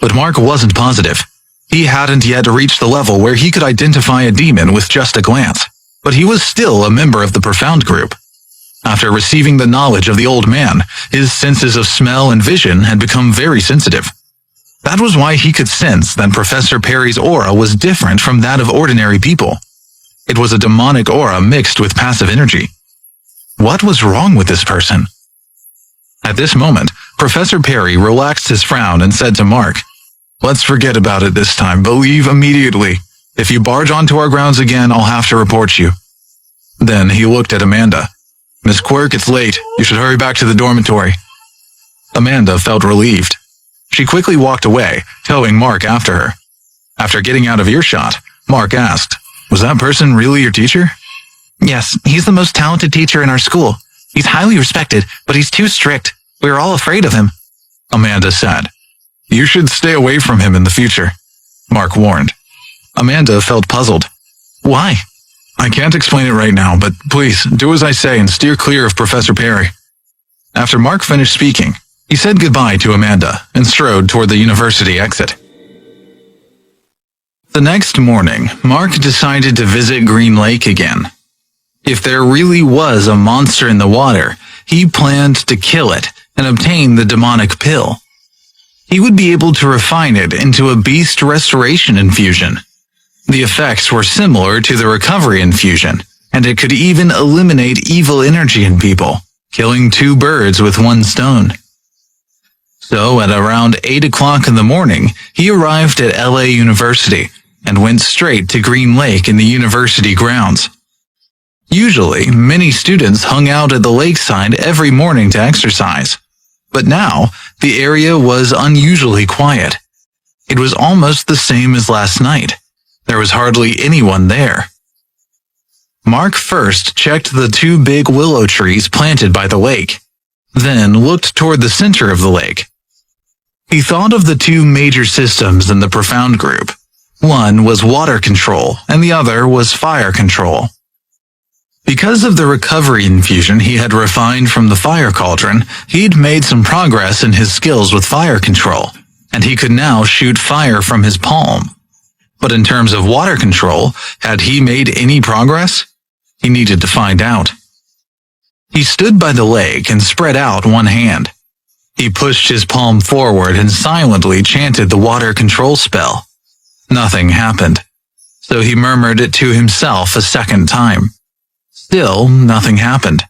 But Mark wasn't positive. He hadn't yet reached the level where he could identify a demon with just a glance, but he was still a member of the Profound Group. After receiving the knowledge of the old man, his senses of smell and vision had become very sensitive. That was why he could sense that Professor Perry's aura was different from that of ordinary people. It was a demonic aura mixed with passive energy. What was wrong with this person? At this moment, Professor Perry relaxed his frown and said to Mark, "Let's forget about it this time, but leave immediately. If you barge onto our grounds again, I'll have to report you." Then he looked at Amanda. Miss Quirk, it's late. You should hurry back to the dormitory. Amanda felt relieved. She quickly walked away, towing Mark after her. After getting out of earshot, Mark asked, "Was that person really your teacher?" Yes, he's the most talented teacher in our school. He's highly respected, but he's too strict. We're all afraid of him," Amanda said. "You should stay away from him in the future," Mark warned. Amanda felt puzzled. "Why?" "I can't explain it right now, but please, do as I say and steer clear of Professor Perry." After Mark finished speaking, he said goodbye to Amanda and strode toward the university exit. The next morning, Mark decided to visit Green Lake again. If there really was a monster in the water, he planned to kill it and obtain the demonic pill. He would be able to refine it into a beast restoration infusion. The effects were similar to the recovery infusion, and it could even eliminate evil energy in people, killing 2 birds with 1 stone. So at around 8 o'clock in the morning, he arrived at LA University and went straight to Green Lake in the university grounds. Usually, many students hung out at the lakeside every morning to exercise, but now the area was unusually quiet. It was almost the same as last night. There was hardly anyone there. Mark first checked the 2 big willow trees planted by the lake, then looked toward the center of the lake. He thought of the 2 major systems in the Profound group. One was water control, and the other was fire control. Because of the recovery infusion he had refined from the fire cauldron, he'd made some progress in his skills with fire control, and he could now shoot fire from his palm. But in terms of water control, had he made any progress? He needed to find out. He stood by the lake and spread out one hand. He pushed his palm forward and silently chanted the water control spell. Nothing happened, so he murmured it to himself a second time. Still, nothing happened.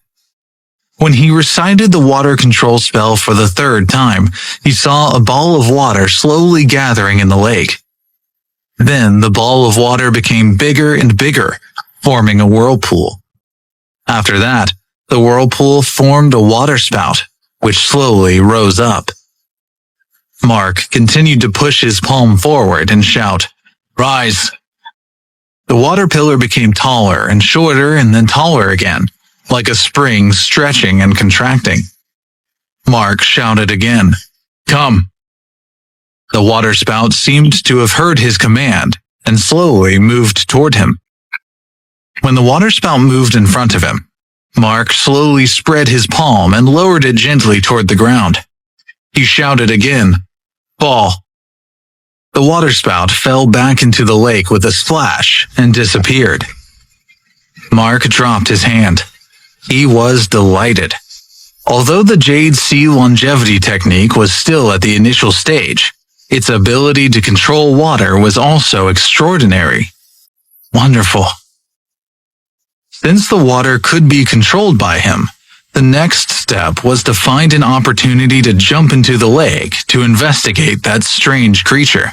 When he recited the water control spell for the 3rd time, he saw a ball of water slowly gathering in the lake. Then the ball of water became bigger and bigger, forming a whirlpool. After that, the whirlpool formed a waterspout, which slowly rose up. Mark continued to push his palm forward and shout, "Rise!" The water pillar became taller and shorter and then taller again, like a spring stretching and contracting. Mark shouted again, "Come!" The waterspout seemed to have heard his command and slowly moved toward him. When the waterspout moved in front of him, Mark slowly spread his palm and lowered it gently toward the ground. He shouted again, "Fall!" The waterspout fell back into the lake with a splash and disappeared. Mark dropped his hand. He was delighted. Although the Jade Sea longevity technique was still at the initial stage, its ability to control water was also extraordinary. Wonderful. Since the water could be controlled by him, the next step was to find an opportunity to jump into the lake to investigate that strange creature.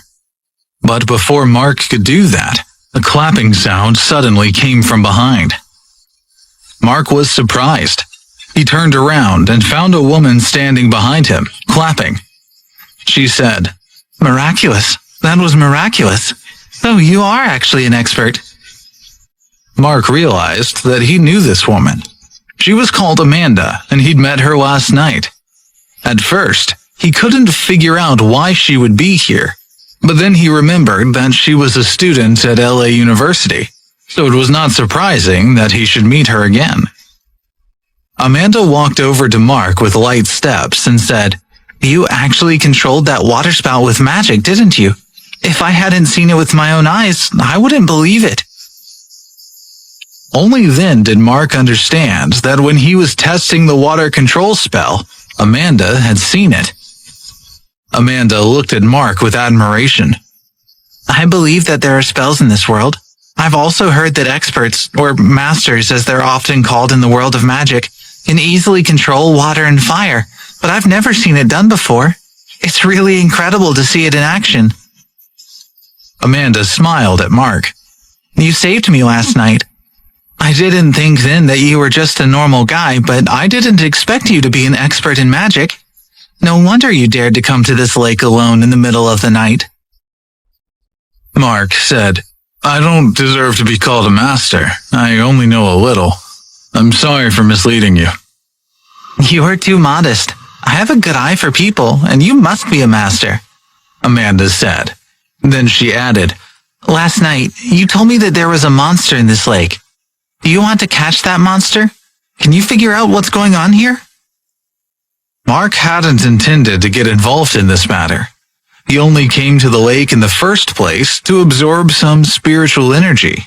But before Mark could do that, a clapping sound suddenly came from behind. Mark was surprised. He turned around and found a woman standing behind him, clapping. She said, "Miraculous. That was miraculous. So you are actually an expert." Mark realized that he knew this woman. She was called Amanda, and he'd met her last night. At first, he couldn't figure out why she would be here, but then he remembered that she was a student at LA University, so it was not surprising that he should meet her again. Amanda walked over to Mark with light steps and said, "You actually controlled that waterspout with magic, didn't you? If I hadn't seen it with my own eyes, I wouldn't believe it." Only then did Mark understand that when he was testing the water control spell, Amanda had seen it. Amanda looked at Mark with admiration. "I believe that there are spells in this world. I've also heard that experts, or masters as they're often called in the world of magic, can easily control water and fire, but I've never seen it done before. It's really incredible to see it in action." Amanda smiled at Mark. "You saved me last night. I didn't think then that you were just a normal guy, but I didn't expect you to be an expert in magic. No wonder you dared to come to this lake alone in the middle of the night. Mark said, I don't deserve to be called a master. I only know a little. I'm sorry for misleading you. You are too modest. I have a good eye for people, and you must be a master, Amanda said. Then she added, Last night, you told me that there was a monster in this lake. Do you want to catch that monster? Can you figure out what's going on here? Mark hadn't intended to get involved in this matter. He only came to the lake in the first place to absorb some spiritual energy.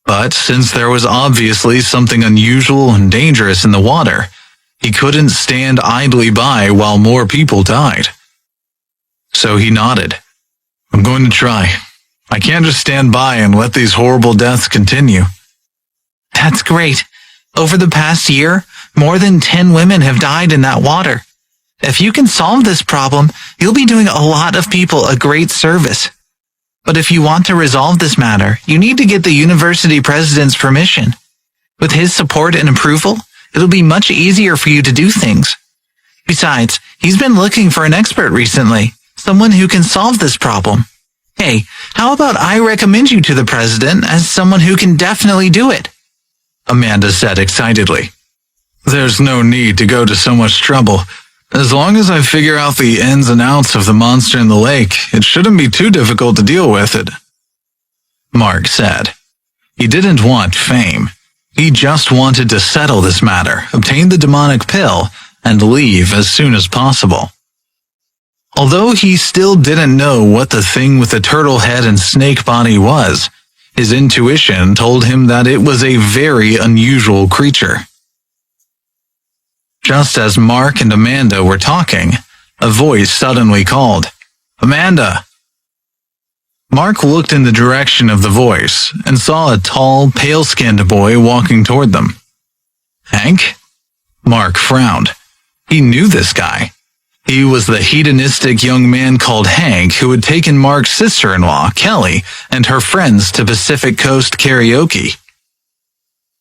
But since there was obviously something unusual and dangerous in the water, he couldn't stand idly by while more people died. So he nodded. I'm going to try. I can't just stand by and let these horrible deaths continue. That's great. Over the past year, more than 10 women have died in that water. If you can solve this problem, you'll be doing a lot of people a great service. But if you want to resolve this matter, you need to get the university president's permission. With his support and approval, it'll be much easier for you to do things. Besides, he's been looking for an expert recently, someone who can solve this problem. Hey, how about I recommend you to the president as someone who can definitely do it? Amanda said excitedly. There's no need to go to so much trouble. As long as I figure out the ins and outs of the monster in the lake, it shouldn't be too difficult to deal with it. Mark said. He didn't want fame. He just wanted to settle this matter, obtain the demonic pill, and leave as soon as possible. Although he still didn't know what the thing with the turtle head and snake body was, his intuition told him that it was a very unusual creature. Just as Mark and Amanda were talking, a voice suddenly called, Amanda! Mark looked in the direction of the voice and saw a tall, pale-skinned boy walking toward them. Hank? Mark frowned. He knew this guy. He was the hedonistic young man called Hank who had taken Mark's sister-in-law, Kelly, and her friends to Pacific Coast Karaoke.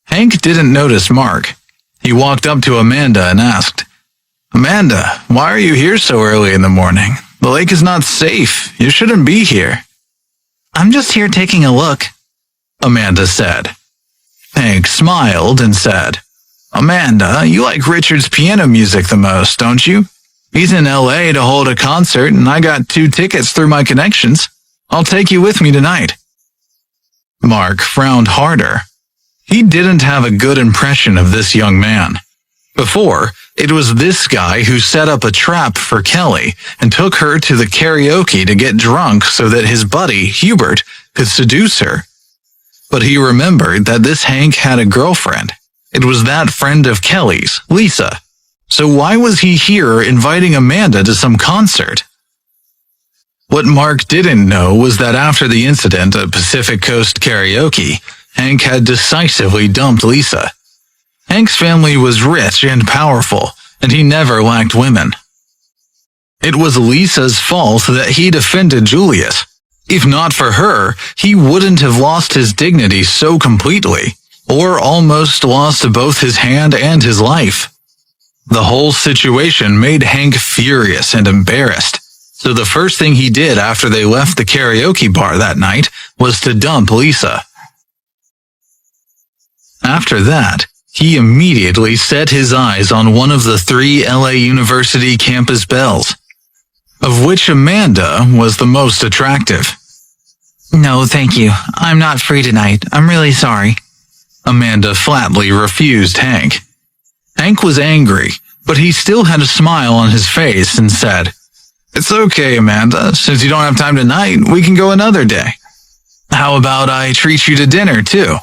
Hank didn't notice Mark. He walked up to Amanda and asked, Amanda, why are you here so early in the morning? The lake is not safe. You shouldn't be here. I'm just here taking a look, Amanda said. Hank smiled and said, Amanda, you like Richard's piano music the most, don't you? He's in LA to hold a concert and I got 2 tickets through my connections. I'll take you with me tonight. Mark frowned harder. He didn't have a good impression of this young man. Before, it was this guy who set up a trap for Kelly and took her to the karaoke to get drunk so that his buddy, Hubert, could seduce her. But he remembered that this Hank had a girlfriend. It was that friend of Kelly's, Lisa. So why was he here inviting Amanda to some concert? What Mark didn't know was that after the incident at Pacific Coast Karaoke, Hank had decisively dumped Lisa. Hank's family was rich and powerful, and he never lacked women. It was Lisa's fault that he'd offended Julius. If not for her, he wouldn't have lost his dignity so completely, or almost lost both his hand and his life. The whole situation made Hank furious and embarrassed, so the first thing he did after they left the karaoke bar that night was to dump Lisa. After that, he immediately set his eyes on one of the 3 LA University campus belles, of which Amanda was the most attractive. No, thank you. I'm not free tonight. I'm really sorry. Amanda flatly refused Hank. Hank was angry, but he still had a smile on his face and said, It's okay, Amanda. Since you don't have time tonight, we can go another day. How about I treat you to dinner, too?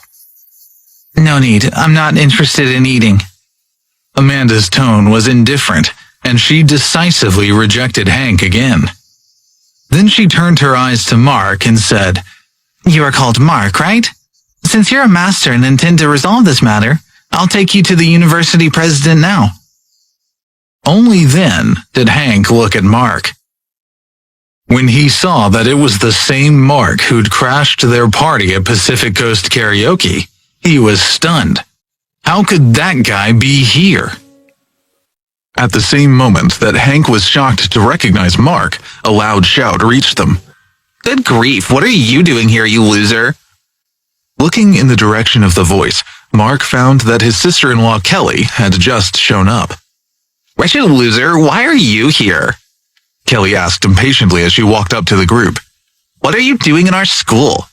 No need. I'm not interested in eating. Amanda's tone was indifferent, and she decisively rejected Hank again. Then she turned her eyes to Mark and said, You are called Mark, right? Since you're a master and intend to resolve this matter, I'll take you to the university president now. Only then did Hank look at Mark. When he saw that it was the same Mark who'd crashed their party at Pacific Coast Karaoke, He was stunned. How could that guy be here? At the same moment that Hank was shocked to recognize Mark, a loud shout reached them. Good grief, what are you doing here, you loser? Looking in the direction of the voice, Mark found that his sister-in-law Kelly had just shown up. Wretched loser, why are you here? Kelly asked impatiently as she walked up to the group. What are you doing in our school?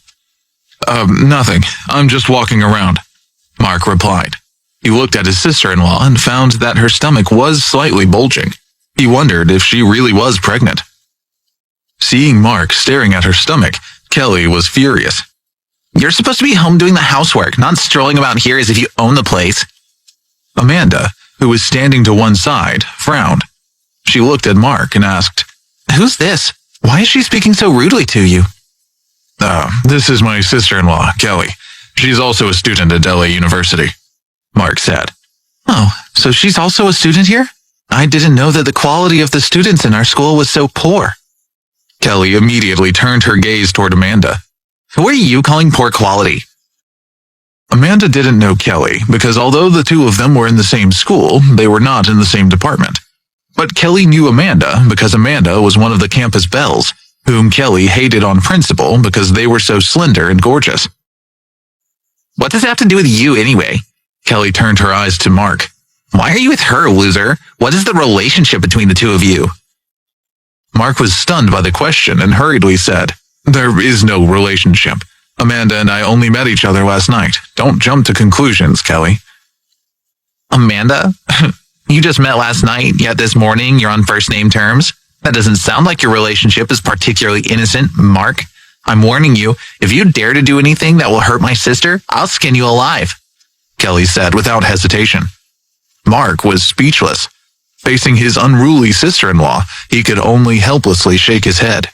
Nothing. I'm just walking around, Mark replied. He looked at his sister-in-law and found that her stomach was slightly bulging. He wondered if she really was pregnant. Seeing Mark staring at her stomach, Kelly was furious. You're supposed to be home doing the housework, not strolling about here as if you own the place. Amanda, who was standing to one side, frowned. She looked at Mark and asked, Who's this? Why is she speaking so rudely to you? This is my sister-in-law, Kelly. She's also a student at LA University, Mark said. Oh, so she's also a student here? I didn't know that the quality of the students in our school was so poor. Kelly immediately turned her gaze toward Amanda. Who are you calling poor quality? Amanda didn't know Kelly because although the two of them were in the same school, they were not in the same department. But Kelly knew Amanda because Amanda was one of the campus belles, whom Kelly hated on principle because they were so slender and gorgeous. What does it have to do with you anyway? Kelly turned her eyes to Mark. Why are you with her, loser? What is the relationship between the two of you? Mark was stunned by the question and hurriedly said, There is no relationship. Amanda and I only met each other last night. Don't jump to conclusions, Kelly. Amanda? You just met last night, yet this morning you're on first-name terms? That doesn't sound like your relationship is particularly innocent, Mark. I'm warning you, if you dare to do anything that will hurt my sister, I'll skin you alive, Kelly said without hesitation. Mark was speechless. Facing his unruly sister-in-law, he could only helplessly shake his head.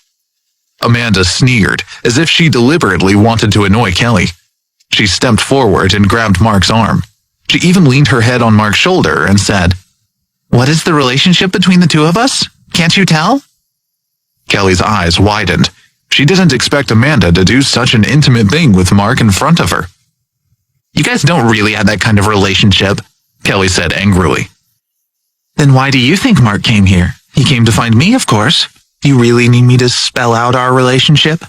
Amanda sneered, as if she deliberately wanted to annoy Kelly. She stepped forward and grabbed Mark's arm. She even leaned her head on Mark's shoulder and said, What is the relationship between the two of us? Can't you tell? Kelly's eyes widened. She didn't expect Amanda to do such an intimate thing with Mark in front of her. You guys don't really have that kind of relationship, Kelly said angrily. Then why do you think Mark came here? He came to find me, of course. Do you really need me to spell out our relationship?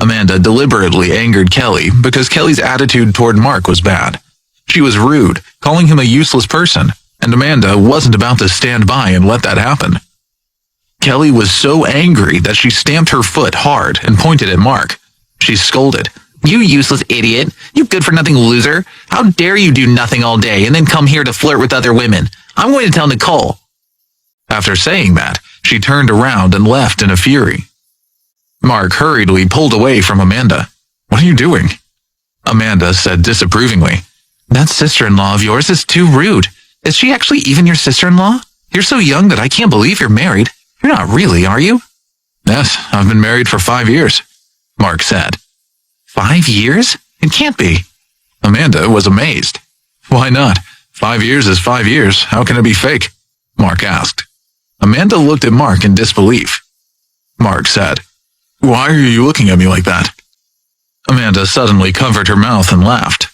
Amanda deliberately angered Kelly because Kelly's attitude toward Mark was bad. She was rude, calling him a useless person, and Amanda wasn't about to stand by and let that happen. Kelly was so angry that she stamped her foot hard and pointed at Mark. She scolded, You useless idiot! You good-for-nothing loser! How dare you do nothing all day and then come here to flirt with other women? I'm going to tell Nicole. After saying that, she turned around and left in a fury. Mark hurriedly pulled away from Amanda. What are you doing? Amanda said disapprovingly. That sister-in-law of yours is too rude. Is she actually even your sister-in-law? You're so young that I can't believe you're married. You're not really, are you? Yes, I've been married for 5 years, Mark said. 5 years? It can't be. Amanda was amazed. Why not? 5 years is 5 years. How can it be fake? Mark asked. Amanda looked at Mark in disbelief. Mark said, Why are you looking at me like that? Amanda suddenly covered her mouth and laughed.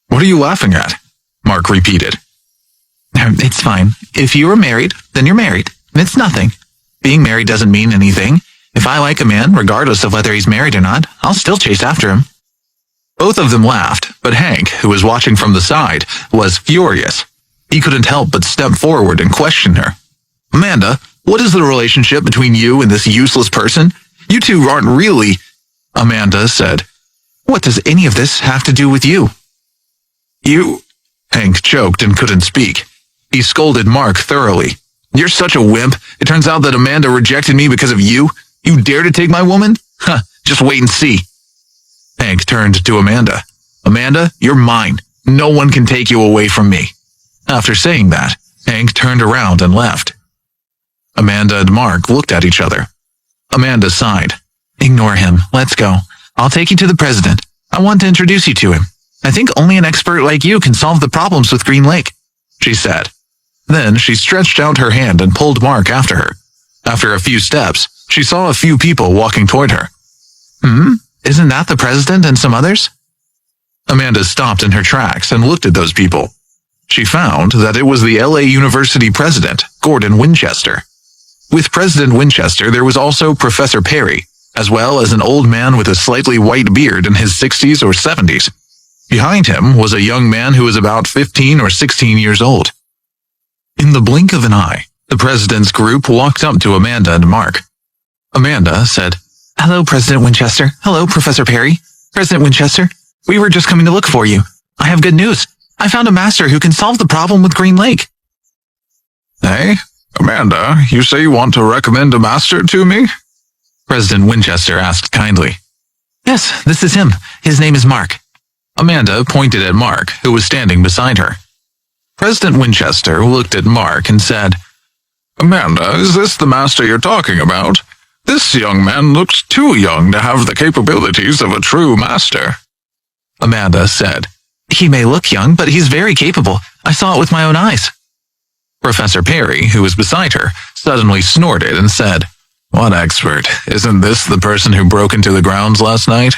What are you laughing at? Mark repeated. It's fine. If you were married, then you're married. It's nothing. Being married doesn't mean anything. If I like a man, regardless of whether he's married or not, I'll still chase after him. Both of them laughed, but Hank, who was watching from the side, was furious. He couldn't help but step forward and question her. Amanda, what is the relationship between you and this useless person? You two aren't really... Amanda said, What does any of this have to do with you? You... Hank choked and couldn't speak. He scolded Mark thoroughly. You're such a wimp. It turns out that Amanda rejected me because of you. You dare to take my woman? Huh, just wait and see. Hank turned to Amanda. Amanda, you're mine. No one can take you away from me. After saying that, Hank turned around and left. Amanda and Mark looked at each other. Amanda sighed. Ignore him. Let's go. I'll take you to the president. I want to introduce you to him. I think only an expert like you can solve the problems with Green Lake, she said. Then she stretched out her hand and pulled Mark after her. After a few steps, she saw a few people walking toward her. Isn't that the president and some others? Amanda stopped in her tracks and looked at those people. She found that it was the LA University president, Gordon Winchester. With President Winchester, there was also Professor Perry, as well as an old man with a slightly white beard in his 60s or 70s. Behind him was a young man who was about 15 or 16 years old. In the blink of an eye, the president's group walked up to Amanda and Mark. Amanda said, "Hello, President Winchester. Hello, Professor Perry. President Winchester, we were just coming to look for you. I have good news. I found a master who can solve the problem with Green Lake." "Hey, Amanda, you say you want to recommend a master to me?" President Winchester asked kindly. "Yes, this is him. His name is Mark." Amanda pointed at Mark, who was standing beside her. President Winchester looked at Mark and said, "Amanda, is this the master you're talking about? This young man looks too young to have the capabilities of a true master." Amanda said, "He may look young, but he's very capable. I saw it with my own eyes." Professor Perry, who was beside her, suddenly snorted and said, "What expert? Isn't this the person who broke into the grounds last night?"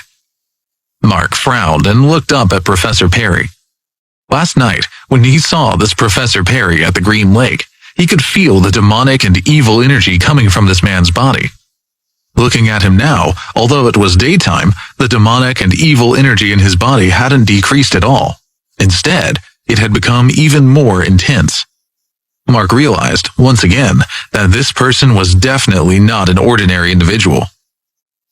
Mark frowned and looked up at Professor Perry. Last night, when he saw this Professor Perry at the Green Lake, he could feel the demonic and evil energy coming from this man's body. Looking at him now, although it was daytime, the demonic and evil energy in his body hadn't decreased at all. Instead, it had become even more intense. Mark realized, once again, that this person was definitely not an ordinary individual.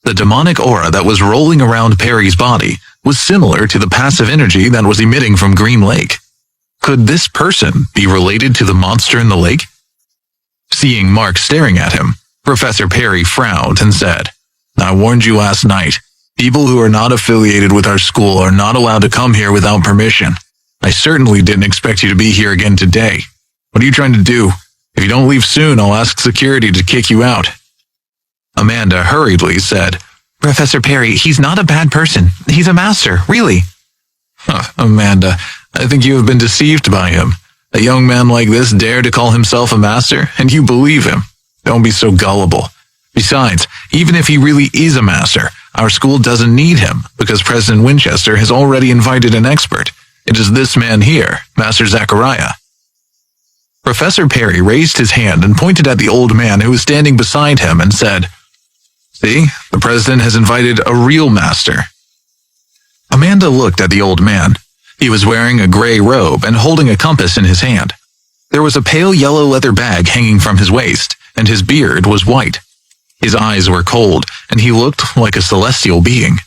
The demonic aura that was rolling around Perry's body was similar to the passive energy that was emitting from Green Lake. Could this person be related to the monster in the lake? Seeing Mark staring at him, Professor Perry frowned and said, "I warned you last night. People who are not affiliated with our school are not allowed to come here without permission. I certainly didn't expect you to be here again today. What are you trying to do? If you don't leave soon, I'll ask security to kick you out." Amanda hurriedly said, "Professor Perry, he's not a bad person. He's a master, really." Amanda, I think you have been deceived by him. A young man like this dared to call himself a master, and you believe him. Don't be so gullible. Besides, even if he really is a master, our school doesn't need him, because President Winchester has already invited an expert. It is this man here, Master Zachariah. Professor Perry raised his hand and pointed at the old man who was standing beside him and said, "See, the president has invited a real master." Amanda looked at the old man. He was wearing a gray robe and holding a compass in his hand. There was a pale yellow leather bag hanging from his waist, and his beard was white. His eyes were cold, and he looked like a celestial being.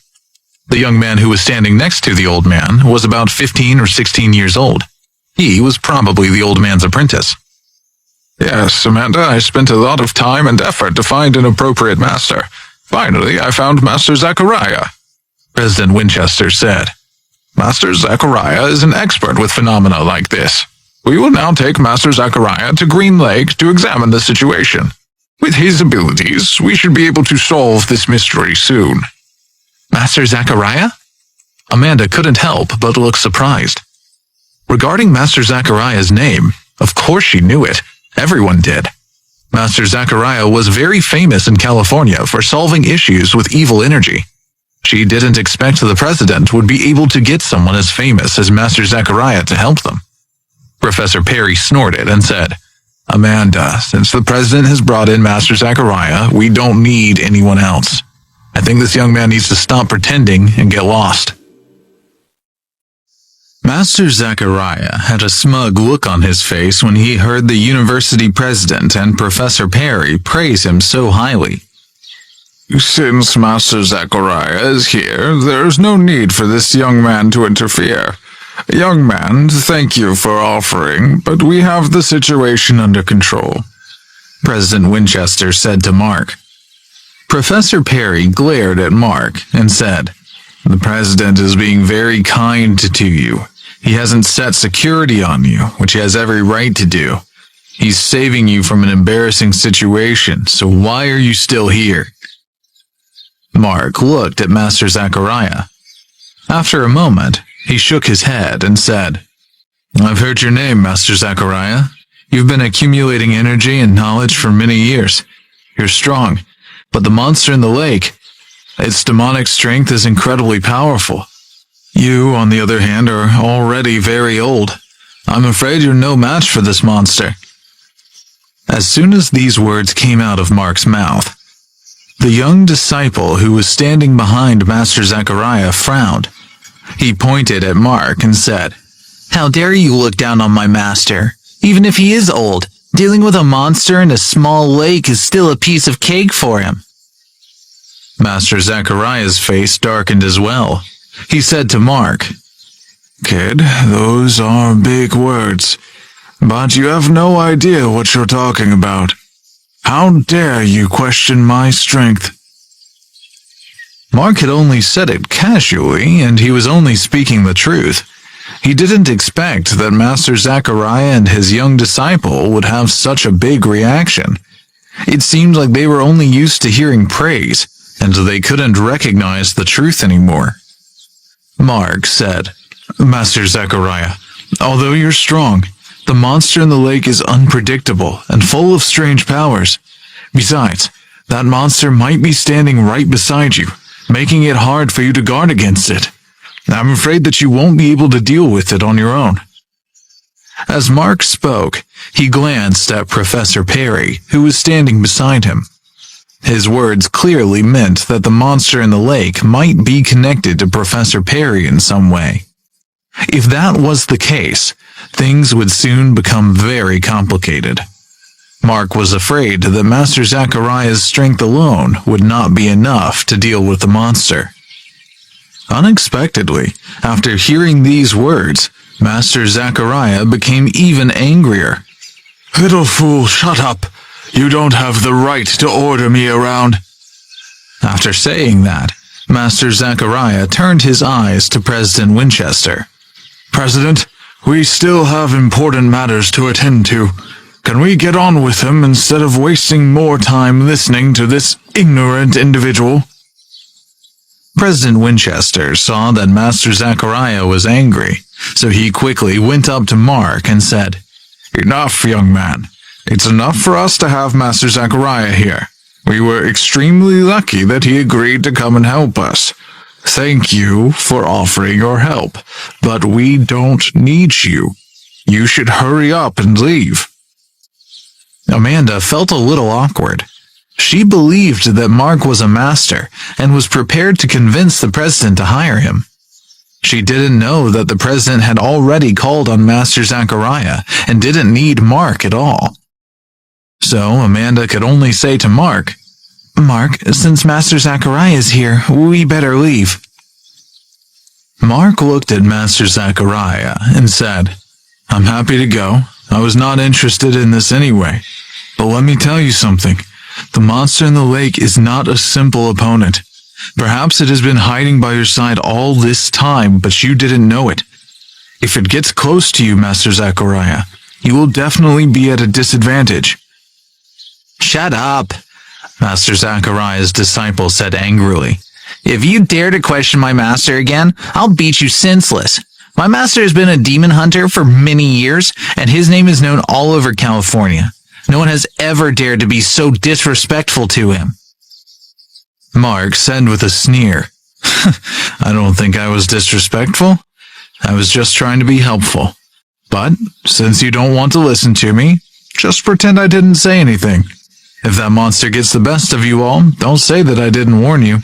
The young man who was standing next to the old man was about 15 or 16 years old. He was probably the old man's apprentice. "Yes, Amanda, I spent a lot of time and effort to find an appropriate master. Finally, I found Master Zachariah," President Winchester said. "Master Zachariah is an expert with phenomena like this. We will now take Master Zachariah to Green Lake to examine the situation. With his abilities, we should be able to solve this mystery soon." "Master Zachariah?" Amanda couldn't help but look surprised. Regarding Master Zachariah's name, of course she knew it. Everyone did. Master Zachariah was very famous in California for solving issues with evil energy. She didn't expect the president would be able to get someone as famous as Master Zachariah to help them. Professor Perry snorted and said, "Amanda, since the president has brought in Master Zachariah, we don't need anyone else. I think this young man needs to stop pretending and get lost." Master Zachariah had a smug look on his face when he heard the university president and Professor Perry praise him so highly. "Since Master Zachariah is here, there is no need for this young man to interfere. Young man, thank you for offering, but we have the situation under control," President Winchester said to Mark. Professor Perry glared at Mark and said, "The president is being very kind to you. He hasn't set security on you, which he has every right to do. He's saving you from an embarrassing situation, so why are you still here?" Mark looked at Master Zachariah. After a moment, he shook his head and said, "I've heard your name, Master Zachariah. You've been accumulating energy and knowledge for many years. You're strong, but the monster in the lake, its demonic strength is incredibly powerful. You, on the other hand, are already very old. I'm afraid you're no match for this monster." As soon as these words came out of Mark's mouth, the young disciple who was standing behind Master Zachariah frowned. He pointed at Mark and said, "How dare you look down on my master? Even if he is old, dealing with a monster in a small lake is still a piece of cake for him." Master Zachariah's face darkened as well. He said to Mark, "Kid, those are big words, but you have no idea what you're talking about. How dare you question my strength?" Mark had only said it casually, and he was only speaking the truth. He didn't expect that Master Zachariah and his young disciple would have such a big reaction. It seemed like they were only used to hearing praise, and they couldn't recognize the truth anymore. Mark said, "Master Zachariah, although you're strong, the monster in the lake is unpredictable and full of strange powers. Besides, that monster might be standing right beside you, making it hard for you to guard against it. I'm afraid that you won't be able to deal with it on your own." As Mark spoke, he glanced at Professor Perry, who was standing beside him. His words clearly meant that the monster in the lake might be connected to Professor Perry in some way. If that was the case, things would soon become very complicated. Mark was afraid that Master Zachariah's strength alone would not be enough to deal with the monster. Unexpectedly, after hearing these words, Master Zachariah became even angrier. "Little fool, shut up! You don't have the right to order me around." After saying that, Master Zachariah turned his eyes to President Winchester. "President, we still have important matters to attend to. Can we get on with them instead of wasting more time listening to this ignorant individual?" President Winchester saw that Master Zachariah was angry, so he quickly went up to Mark and said, "Enough, young man. It's enough for us to have Master Zachariah here. We were extremely lucky that he agreed to come and help us. Thank you for offering your help, but we don't need you. You should hurry up and leave." Amanda felt a little awkward. She believed that Mark was a master and was prepared to convince the president to hire him. She didn't know that the president had already called on Master Zachariah and didn't need Mark at all. So Amanda could only say to Mark, "Mark, since Master Zachariah is here, we better leave." Mark looked at Master Zachariah and said, "I'm happy to go. I was not interested in this anyway. But let me tell you something. The monster in the lake is not a simple opponent. Perhaps it has been hiding by your side all this time, but you didn't know it. If it gets close to you, Master Zachariah, you will definitely be at a disadvantage." "Shut up," Master Zachariah's disciple said angrily. "If you dare to question my master again, I'll beat you senseless. My master has been a demon hunter for many years, and his name is known all over California. No one has ever dared to be so disrespectful to him." Mark said with a sneer, "I don't think I was disrespectful. I was just trying to be helpful. But since you don't want to listen to me, just pretend I didn't say anything. If that monster gets the best of you all, don't say that I didn't warn you."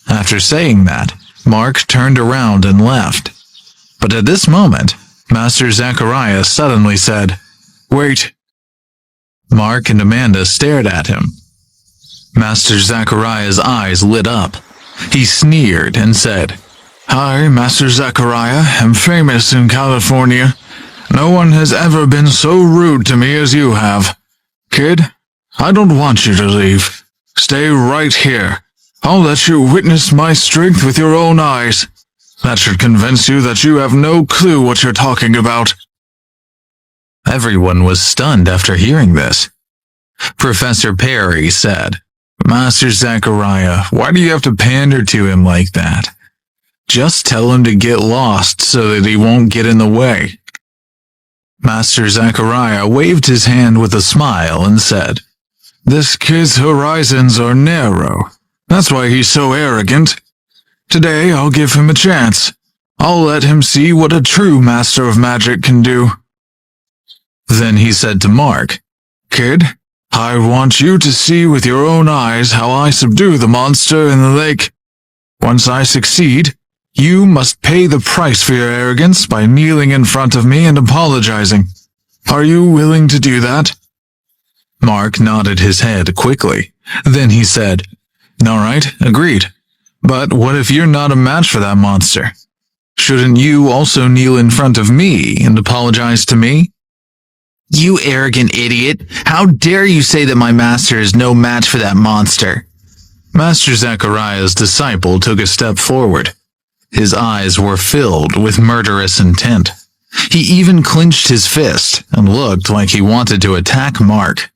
After saying that, Mark turned around and left. But at this moment, Master Zachariah suddenly said, "Wait." Mark and Amanda stared at him. Master Zachariah's eyes lit up. He sneered and said, "I, Master Zachariah, am famous in California. No one has ever been so rude to me as you have. Kid, I don't want you to leave. Stay right here. I'll let you witness my strength with your own eyes. That should convince you that you have no clue what you're talking about." Everyone was stunned after hearing this. Professor Perry said, "Master Zachariah, why do you have to pander to him like that? Just tell him to get lost so that he won't get in the way." Master Zachariah waved his hand with a smile and said, "This kid's horizons are narrow. That's why he's so arrogant. Today I'll give him a chance. I'll let him see what a true master of magic can do." Then he said to Mark, "Kid, I want you to see with your own eyes how I subdue the monster in the lake. Once I succeed, you must pay the price for your arrogance by kneeling in front of me and apologizing. Are you willing to do that?" Mark nodded his head quickly. Then he said, "All right, agreed. But what if you're not a match for that monster? Shouldn't you also kneel in front of me and apologize to me?" You arrogant idiot! How dare you say that my master is no match for that monster? Master Zachariah's disciple took a step forward. His eyes were filled with murderous intent. He even clenched his fist and looked like he wanted to attack Mark.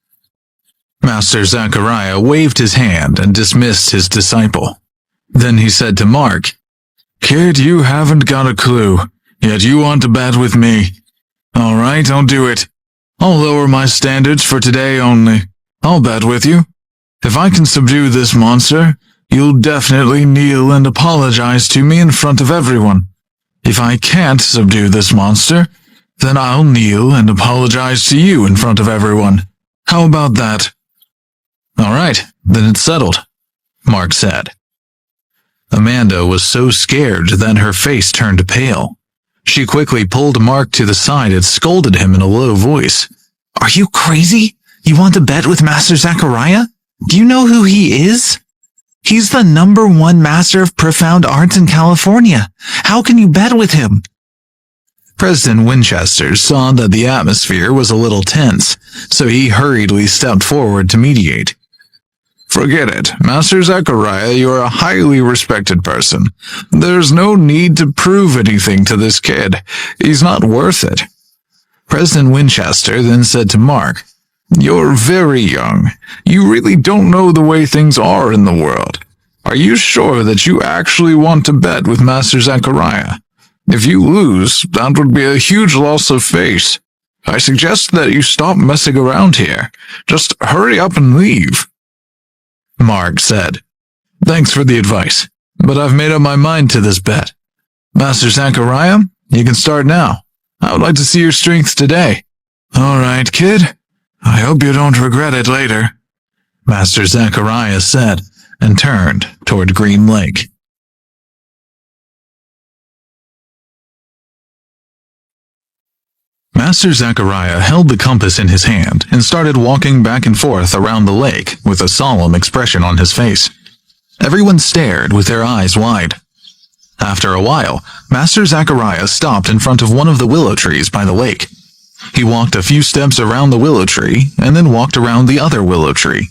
Master Zachariah waved his hand and dismissed his disciple. Then he said to Mark, "Kid, you haven't got a clue, yet you want to bet with me. All right, I'll do it. I'll lower my standards for today only. I'll bet with you. If I can subdue this monster, you'll definitely kneel and apologize to me in front of everyone. If I can't subdue this monster, then I'll kneel and apologize to you in front of everyone. How about that?" "All right, then it's settled," Mark said. Amanda was so scared that her face turned pale. She quickly pulled Mark to the side and scolded him in a low voice. "Are you crazy? You want to bet with Master Zachariah? Do you know who he is? He's the #1 master of profound arts in California. How can you bet with him?" President Winchester saw that the atmosphere was a little tense, so he hurriedly stepped forward to mediate. "Forget it, Master Zachariah, you're a highly respected person. There's no need to prove anything to this kid. He's not worth it." President Winchester then said to Mark, "You're very young. You really don't know the way things are in the world. Are you sure that you actually want to bet with Master Zachariah? If you lose, that would be a huge loss of face. I suggest that you stop messing around here. Just hurry up and leave." Mark said, "Thanks for the advice, but I've made up my mind to this bet. Master Zachariah, you can start now. I would like to see your strength today." "All right, kid. I hope you don't regret it later," Master Zachariah said, and turned toward Green Lake. Master Zachariah held the compass in his hand and started walking back and forth around the lake with a solemn expression on his face. Everyone stared with their eyes wide. After a while, Master Zachariah stopped in front of one of the willow trees by the lake. He walked a few steps around the willow tree and then walked around the other willow tree.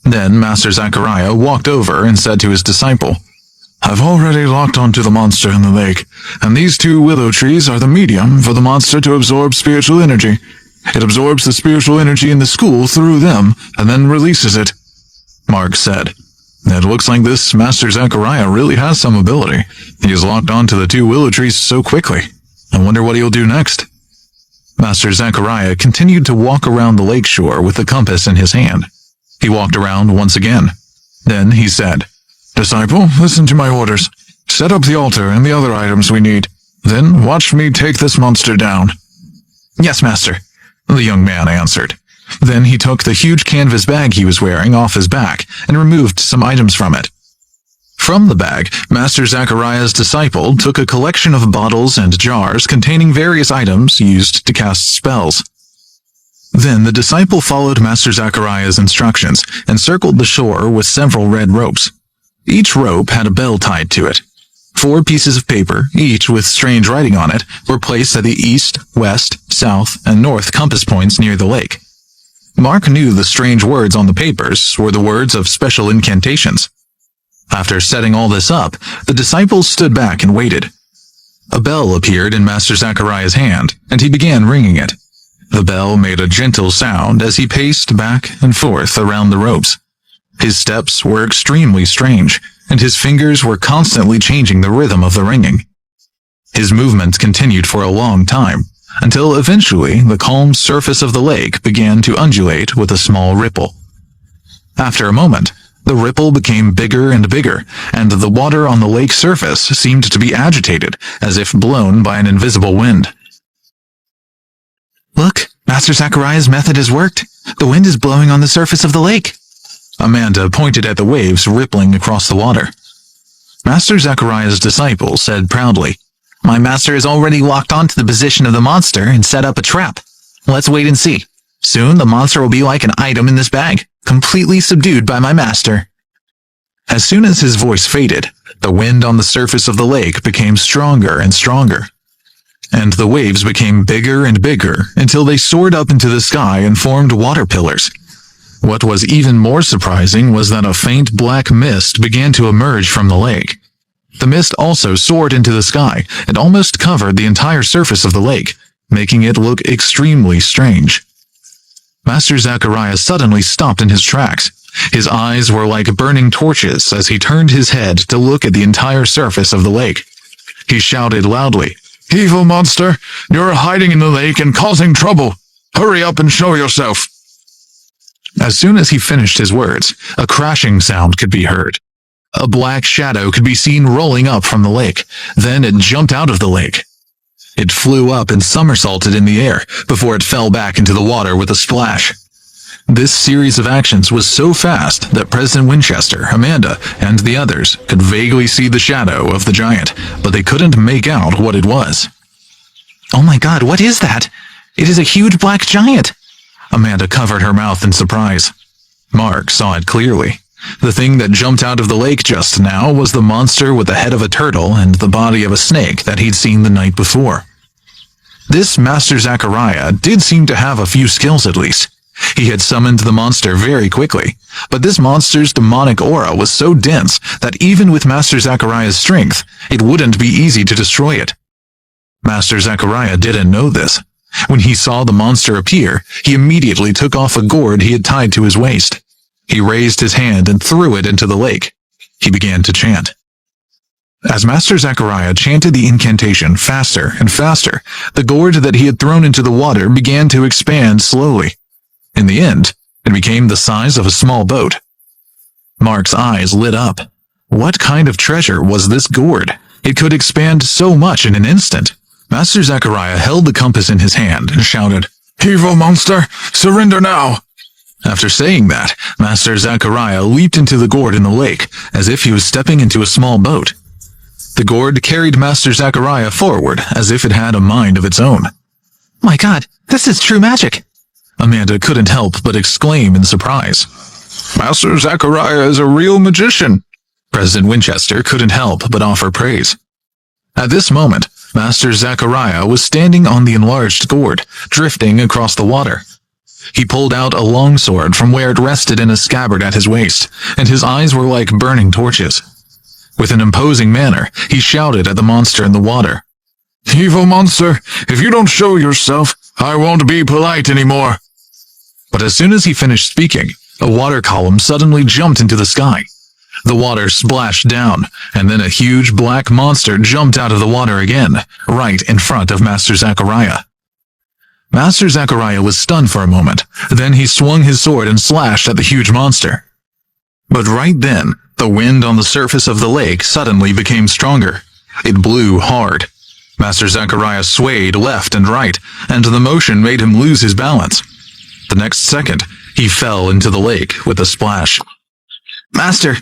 Then Master Zachariah walked over and said to his disciple, "I've already locked onto the monster in the lake, and these 2 willow trees are the medium for the monster to absorb spiritual energy. It absorbs the spiritual energy in the school through them, and then releases it." Mark said, "It looks like this Master Zachariah really has some ability. He has locked onto the 2 willow trees so quickly. I wonder what he'll do next." Master Zachariah continued to walk around the lake shore with the compass in his hand. He walked around once again. Then he said, "Disciple, listen to my orders. Set up the altar and the other items we need. Then watch me take this monster down." "Yes, Master," the young man answered. Then he took the huge canvas bag he was wearing off his back and removed some items from it. From the bag, Master Zachariah's disciple took a collection of bottles and jars containing various items used to cast spells. Then the disciple followed Master Zachariah's instructions and circled the shore with several red ropes. Each rope had a bell tied to it. 4 pieces of paper, each with strange writing on it, were placed at the east, west, south, and north compass points near the lake. Mark knew the strange words on the papers were the words of special incantations. After setting all this up, the disciples stood back and waited. A bell appeared in Master Zachariah's hand, and he began ringing it. The bell made a gentle sound as he paced back and forth around the ropes. His steps were extremely strange, and his fingers were constantly changing the rhythm of the ringing. His movements continued for a long time, until eventually the calm surface of the lake began to undulate with a small ripple. After a moment, The ripple became bigger and bigger, and the water on the lake surface seemed to be agitated, as if blown by an invisible wind. Look, Master Zachariah's method has worked. The wind is blowing on the surface of the lake. Amanda pointed at the waves rippling across the water. Master Zachariah's disciple said proudly, My master has already locked onto the position of the monster and set up a trap. Let's wait and see. Soon the monster will be like an item in this bag, completely subdued by my master. As soon as his voice faded, the wind on the surface of the lake became stronger and stronger, and the waves became bigger and bigger until they soared up into the sky and formed water pillars. What was even more surprising was that a faint black mist began to emerge from the lake. The mist also soared into the sky and almost covered the entire surface of the lake, making it look extremely strange. Master Zachariah suddenly stopped in his tracks. His eyes were like burning torches as he turned his head to look at the entire surface of the lake. He shouted loudly, "Evil monster, you're hiding in the lake and causing trouble. Hurry up and show yourself." As soon as he finished his words, a crashing sound could be heard. A black shadow could be seen rolling up from the lake. Then it jumped out of the lake. It flew up and somersaulted in the air before it fell back into the water with a splash. This series of actions was so fast that President Winchester, Amanda, and the others could vaguely see the shadow of the giant, but they couldn't make out what it was. Oh my God, what is that? It is a huge black giant. Amanda covered her mouth in surprise. Mark saw it clearly. The thing that jumped out of the lake just now was the monster with the head of a turtle and the body of a snake that he'd seen the night before. This Master Zachariah did seem to have a few skills at least. He had summoned the monster very quickly, but this monster's demonic aura was so dense that even with Master Zachariah's strength, it wouldn't be easy to destroy it. Master Zachariah didn't know this. When he saw the monster appear, he immediately took off a gourd he had tied to his waist. He raised his hand and threw it into the lake. He began to chant. As Master Zachariah chanted the incantation faster and faster, the gourd that he had thrown into the water began to expand slowly. In the end, it became the size of a small boat. Mark's eyes lit up. What kind of treasure was this gourd? It could expand so much in an instant. Master Zachariah held the compass in his hand and shouted, "Evil monster, surrender now!" After saying that, Master Zachariah leaped into the gourd in the lake, as if he was stepping into a small boat. The gourd carried Master Zachariah forward, as if it had a mind of its own. My God, this is true magic! Amanda couldn't help but exclaim in surprise. Master Zachariah is a real magician. President Winchester couldn't help but offer praise. At this moment, Master Zachariah was standing on the enlarged gourd, drifting across the water. He pulled out a long sword from where it rested in a scabbard at his waist, and his eyes were like burning torches. With an imposing manner, he shouted at the monster in the water. "Evil monster, if you don't show yourself, I won't be polite anymore." But as soon as he finished speaking, a water column suddenly jumped into the sky. The water splashed down, and then a huge black monster jumped out of the water again, right in front of Master Zachariah. Master Zachariah was stunned for a moment. Then he swung his sword and slashed at the huge monster. But right then, the wind on the surface of the lake suddenly became stronger. It blew hard. Master Zachariah swayed left and right, and the motion made him lose his balance. The next second, he fell into the lake with a splash. "Master!"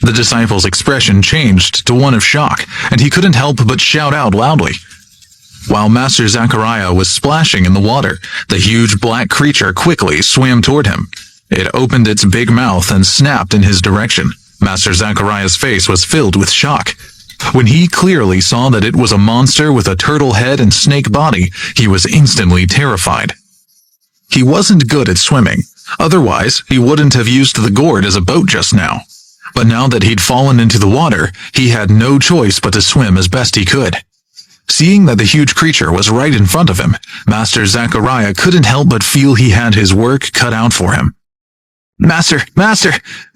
The disciple's expression changed to one of shock, and he couldn't help but shout out loudly. While Master Zachariah was splashing in the water, the huge black creature quickly swam toward him. It opened its big mouth and snapped in his direction. Master Zachariah's face was filled with shock. When he clearly saw that it was a monster with a turtle head and snake body, he was instantly terrified. He wasn't good at swimming. Otherwise, he wouldn't have used the gourd as a boat just now. But now that he'd fallen into the water, he had no choice but to swim as best he could. Seeing that the huge creature was right in front of him, Master Zachariah couldn't help but feel he had his work cut out for him. Master!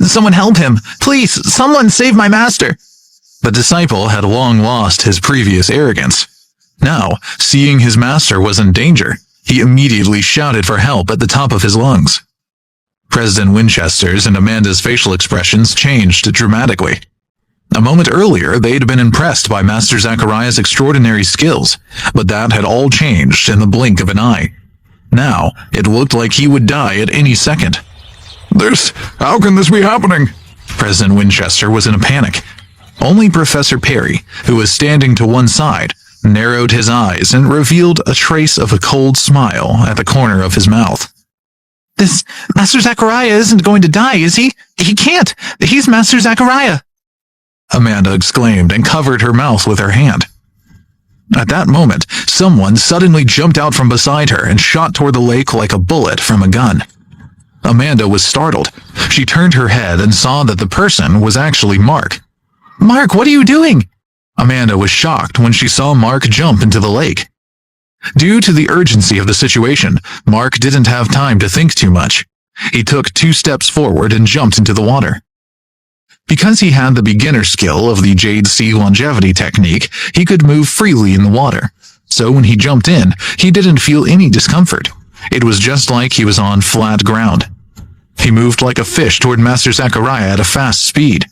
Someone help him! Please, someone save my master!" The disciple had long lost his previous arrogance. Now, seeing his master was in danger, he immediately shouted for help at the top of his lungs. President Winchester's and Amanda's facial expressions changed dramatically. A moment earlier, they had been impressed by Master Zachariah's extraordinary skills, but that had all changed in the blink of an eye. Now, it looked like he would die at any second. How can this be happening? President Winchester was in a panic. Only Professor Perry, who was standing to one side, narrowed his eyes and revealed a trace of a cold smile at the corner of his mouth. This Master Zachariah isn't going to die, is he? He can't. He's Master Zachariah. Amanda exclaimed and covered her mouth with her hand. At that moment, someone suddenly jumped out from beside her and shot toward the lake like a bullet from a gun. Amanda was startled. She turned her head and saw that the person was actually Mark. Mark, what are you doing? Amanda was shocked when she saw Mark jump into the lake. Due to the urgency of the situation, Mark didn't have time to think too much. He took 2 steps forward and jumped into the water. Because he had the beginner skill of the Jade Sea longevity technique, he could move freely in the water. So when he jumped in, he didn't feel any discomfort. It was just like he was on flat ground. He moved like a fish toward Master Zachariah at a fast speed.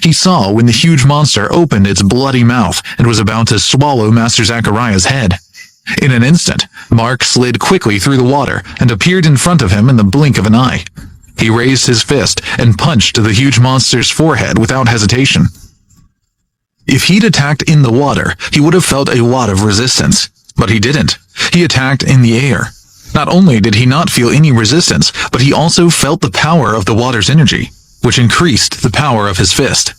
He saw when the huge monster opened its bloody mouth and was about to swallow Master Zachariah's head. In an instant, Mark slid quickly through the water and appeared in front of him in the blink of an eye. He raised his fist and punched the huge monster's forehead without hesitation. If he'd attacked in the water, he would have felt a lot of resistance, but he didn't. He attacked in the air. Not only did he not feel any resistance, but he also felt the power of the water's energy, which increased the power of his fist.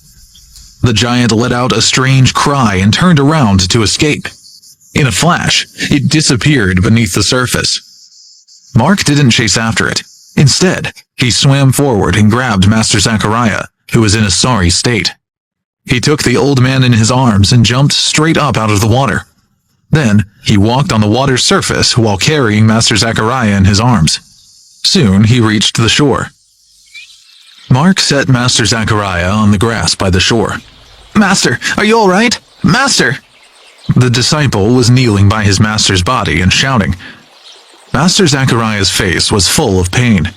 The giant let out a strange cry and turned around to escape. In a flash, it disappeared beneath the surface. Mark didn't chase after it. Instead, he swam forward and grabbed Master Zachariah, who was in a sorry state. He took the old man in his arms and jumped straight up out of the water. Then, he walked on the water's surface while carrying Master Zachariah in his arms. Soon, he reached the shore. Mark set Master Zachariah on the grass by the shore. Master, are you all right? Master! The disciple was kneeling by his master's body and shouting. Master Zachariah's face was full of pain.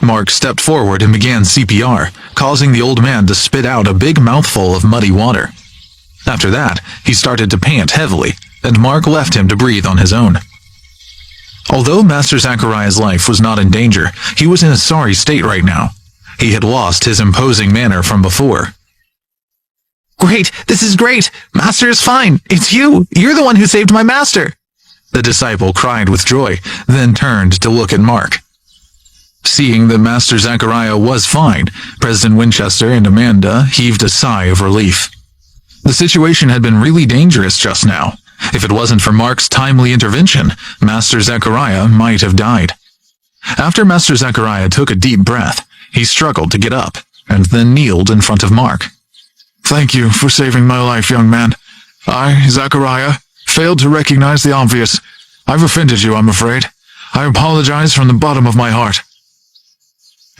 Mark stepped forward and began CPR, causing the old man to spit out a big mouthful of muddy water. After that, he started to pant heavily, and Mark left him to breathe on his own. Although Master Zachariah's life was not in danger, he was in a sorry state right now. He had lost his imposing manner from before. Great! This is great! Master is fine! It's you! You're the one who saved my master! The disciple cried with joy, then turned to look at Mark. Seeing that Master Zachariah was fine, President Winchester and Amanda heaved a sigh of relief. The situation had been really dangerous just now. If it wasn't for Mark's timely intervention, Master Zachariah might have died. After Master Zachariah took a deep breath, he struggled to get up, and then kneeled in front of Mark. Thank you for saving my life, young man. I, Zachariah, failed to recognize the obvious. I've offended you, I'm afraid. I apologize from the bottom of my heart.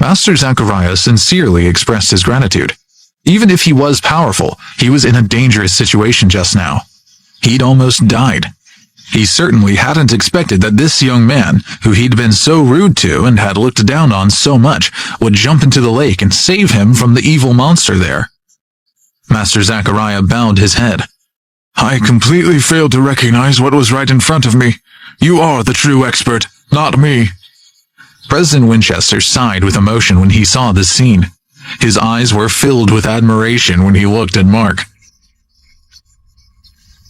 Master Zachariah sincerely expressed his gratitude. Even if he was powerful, he was in a dangerous situation just now. He'd almost died. He certainly hadn't expected that this young man, who he'd been so rude to and had looked down on so much, would jump into the lake and save him from the evil monster there. Master Zachariah bowed his head. I completely failed to recognize what was right in front of me. You are the true expert, not me. President Winchester sighed with emotion when he saw this scene. His eyes were filled with admiration when he looked at Mark.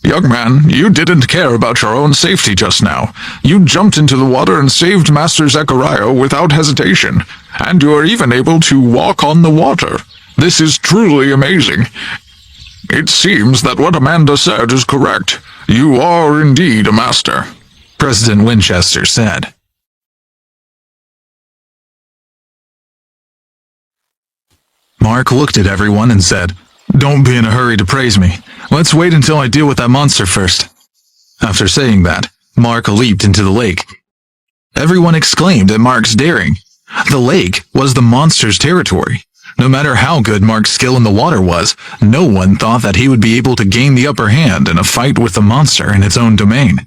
Young man, you didn't care about your own safety just now. You jumped into the water and saved Master Zachariah without hesitation, and you are even able to walk on the water. This is truly amazing. It seems that what Amanda said is correct. You are indeed a master, President Winchester said. Mark looked at everyone and said, "Don't be in a hurry to praise me. Let's wait until I deal with that monster first." After saying that, Mark leaped into the lake. Everyone exclaimed at Mark's daring. The lake was the monster's territory. No matter how good Mark's skill in the water was, no one thought that he would be able to gain the upper hand in a fight with the monster in its own domain.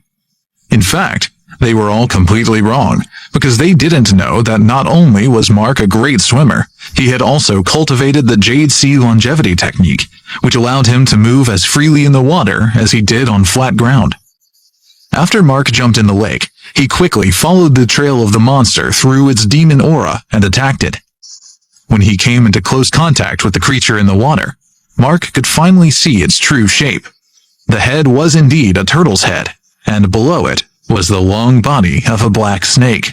In fact, They were all completely wrong, because they didn't know that not only was Mark a great swimmer, he had also cultivated the Jade Sea longevity technique, which allowed him to move as freely in the water as he did on flat ground. After Mark jumped in the lake, he quickly followed the trail of the monster through its demon aura and attacked it. When he came into close contact with the creature in the water, Mark could finally see its true shape. The head was indeed a turtle's head, and below it was the long body of a black snake.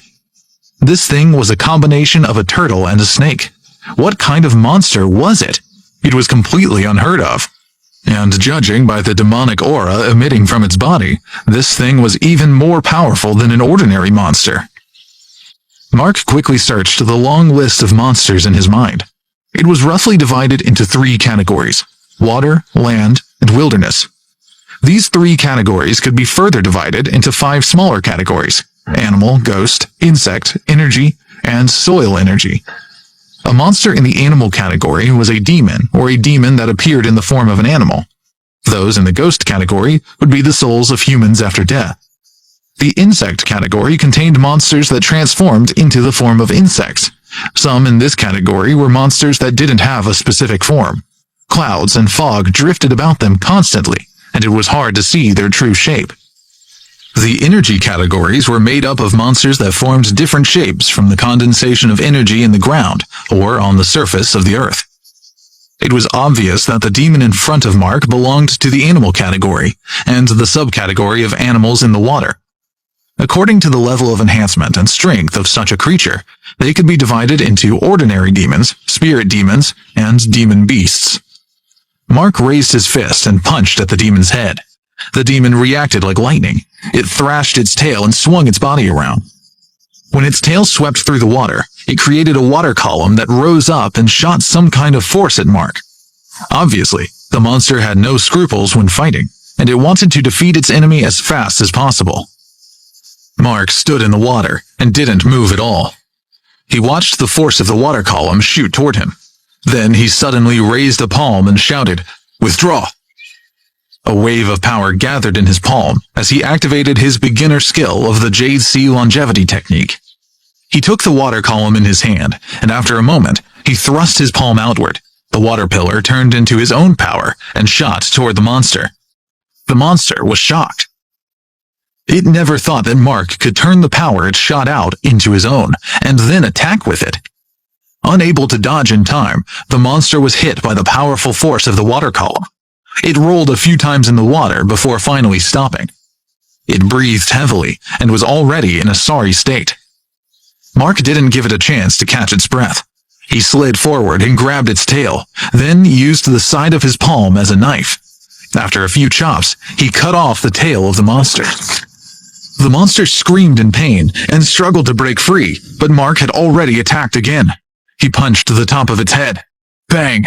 This thing was a combination of a turtle and a snake. What kind of monster was it? It was completely unheard of. And judging by the demonic aura emitting from its body, this thing was even more powerful than an ordinary monster. Mark quickly searched the long list of monsters in his mind. It was roughly divided into 3 categories: water, land, and wilderness. These 3 categories could be further divided into 5 smaller categories: animal, ghost, insect, energy, and soil energy. A monster in the animal category was a demon, or a demon that appeared in the form of an animal. Those in the ghost category would be the souls of humans after death. The insect category contained monsters that transformed into the form of insects. Some in this category were monsters that didn't have a specific form. Clouds and fog drifted about them constantly, and it was hard to see their true shape. The energy categories were made up of monsters that formed different shapes from the condensation of energy in the ground or on the surface of the earth. It was obvious that the demon in front of Mark belonged to the animal category, and the subcategory of animals in the water. According to the level of enhancement and strength of such a creature, they could be divided into ordinary demons, spirit demons, and demon beasts. Mark raised his fist and punched at the demon's head. The demon reacted like lightning. It thrashed its tail and swung its body around. When its tail swept through the water, it created a water column that rose up and shot some kind of force at Mark. Obviously, the monster had no scruples when fighting, and it wanted to defeat its enemy as fast as possible. Mark stood in the water and didn't move at all. He watched the force of the water column shoot toward him. Then he suddenly raised a palm and shouted, "Withdraw!" A wave of power gathered in his palm as he activated his beginner skill of the Jade Sea longevity technique. He took the water column in his hand, and after a moment, he thrust his palm outward. The water pillar turned into his own power and shot toward the monster. The monster was shocked. It never thought that Mark could turn the power it shot out into his own, and then attack with it. Unable to dodge in time, the monster was hit by the powerful force of the water column. It rolled a few times in the water before finally stopping. It breathed heavily and was already in a sorry state. Mark didn't give it a chance to catch its breath. He slid forward and grabbed its tail, then used the side of his palm as a knife. After a few chops, he cut off the tail of the monster. The monster screamed in pain and struggled to break free, but Mark had already attacked again. He punched the top of its head. Bang!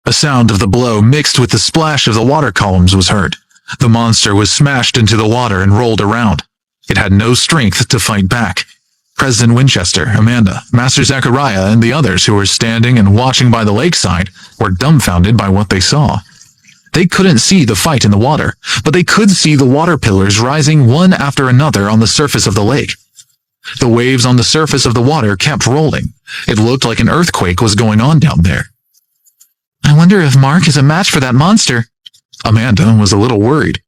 A sound of the blow mixed with the splash of the water columns was heard. The monster was smashed into the water and rolled around. It had no strength to fight back. President Winchester, Amanda, Master Zachariah, and the others who were standing and watching by the lakeside were dumbfounded by what they saw. They couldn't see the fight in the water, but they could see the water pillars rising one after another on the surface of the lake. The waves on the surface of the water kept rolling. It looked like an earthquake was going on down there. "I wonder if Mark is a match for that monster." Amanda was a little worried.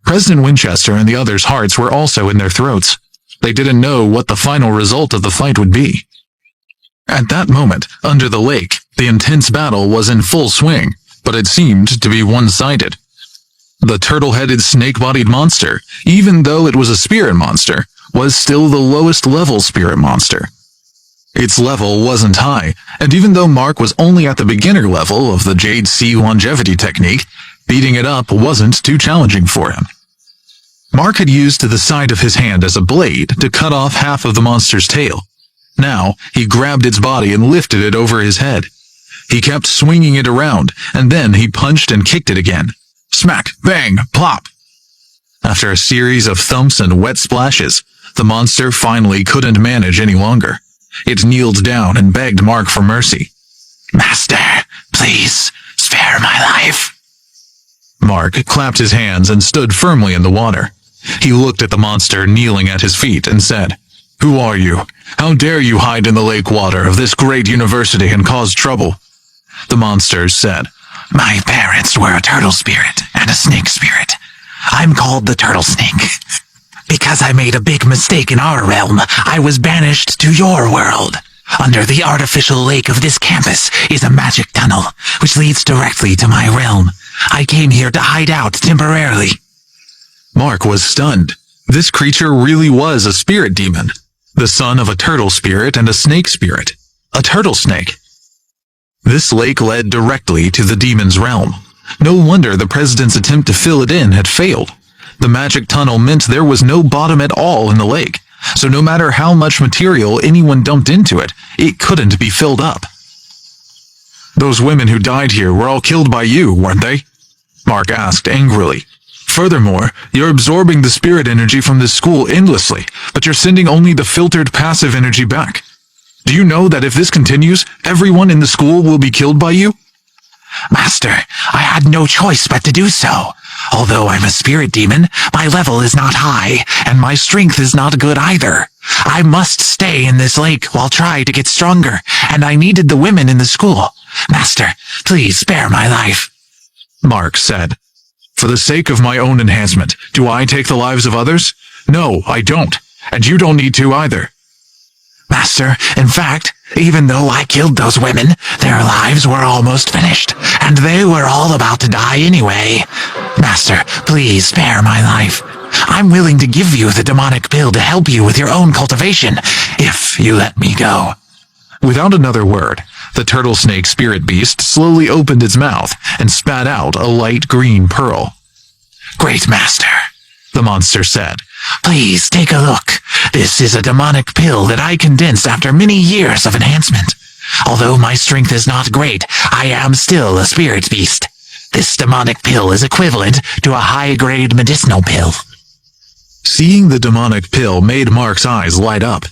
President Winchester and the others' hearts were also in their throats. They didn't know what the final result of the fight would be. At that moment, under the lake, the intense battle was in full swing, but it seemed to be one-sided. The turtle-headed, snake-bodied monster, even though it was a spirit monster, was still the lowest-level spirit monster. Its level wasn't high, and even though Mark was only at the beginner level of the Jade Sea longevity technique, beating it up wasn't too challenging for him. Mark had used the side of his hand as a blade to cut off half of the monster's tail. Now, he grabbed its body and lifted it over his head. He kept swinging it around, and then he punched and kicked it again. Smack, bang, plop. After a series of thumps and wet splashes, the monster finally couldn't manage any longer. It kneeled down and begged Mark for mercy. "Master, please, spare my life." Mark clapped his hands and stood firmly in the water. He looked at the monster kneeling at his feet and said, "Who are you? How dare you hide in the lake water of this great university and cause trouble?" The monster said, My parents were a turtle spirit and a snake spirit. I'm called the turtle snake. Because I made a big mistake in our realm, I was banished to your world. Under the artificial lake of this campus is a magic tunnel, which leads directly to my realm. I came here to hide out temporarily. Mark was stunned. This creature really was a spirit demon, the son of a turtle spirit and a snake spirit, a turtle snake. This lake led directly to the demon's realm. No wonder the president's attempt to fill it in had failed. The magic tunnel meant there was no bottom at all in the lake, so no matter how much material anyone dumped into it, it couldn't be filled up. "Those women who died here were all killed by you, weren't they?" Mark asked angrily. "Furthermore, you're absorbing the spirit energy from this school endlessly, but you're sending only the filtered passive energy back. Do you know that if this continues, everyone in the school will be killed by you?" Master, I had no choice but to do so. Although I'm a spirit demon, my level is not high, and my strength is not good either. I must stay in this lake while try to get stronger, and I needed the women in the school. Master, please spare my life. Mark said, "For the sake of my own enhancement, do I take the lives of others? No, I don't, and you don't need to either." Master, in fact, even though I killed those women, their lives were almost finished, and they were all about to die anyway. Master, please spare my life. I'm willing to give you the demonic pill to help you with your own cultivation, if you let me go. Without another word, the turtle snake spirit beast slowly opened its mouth and spat out a light green pearl. Great Master, the monster said. Please take a look. This is a demonic pill that I condensed after many years of enhancement. Although my strength is not great, I am still a spirit beast. This demonic pill is equivalent to a high-grade medicinal pill. Seeing the demonic pill made Mark's eyes light up.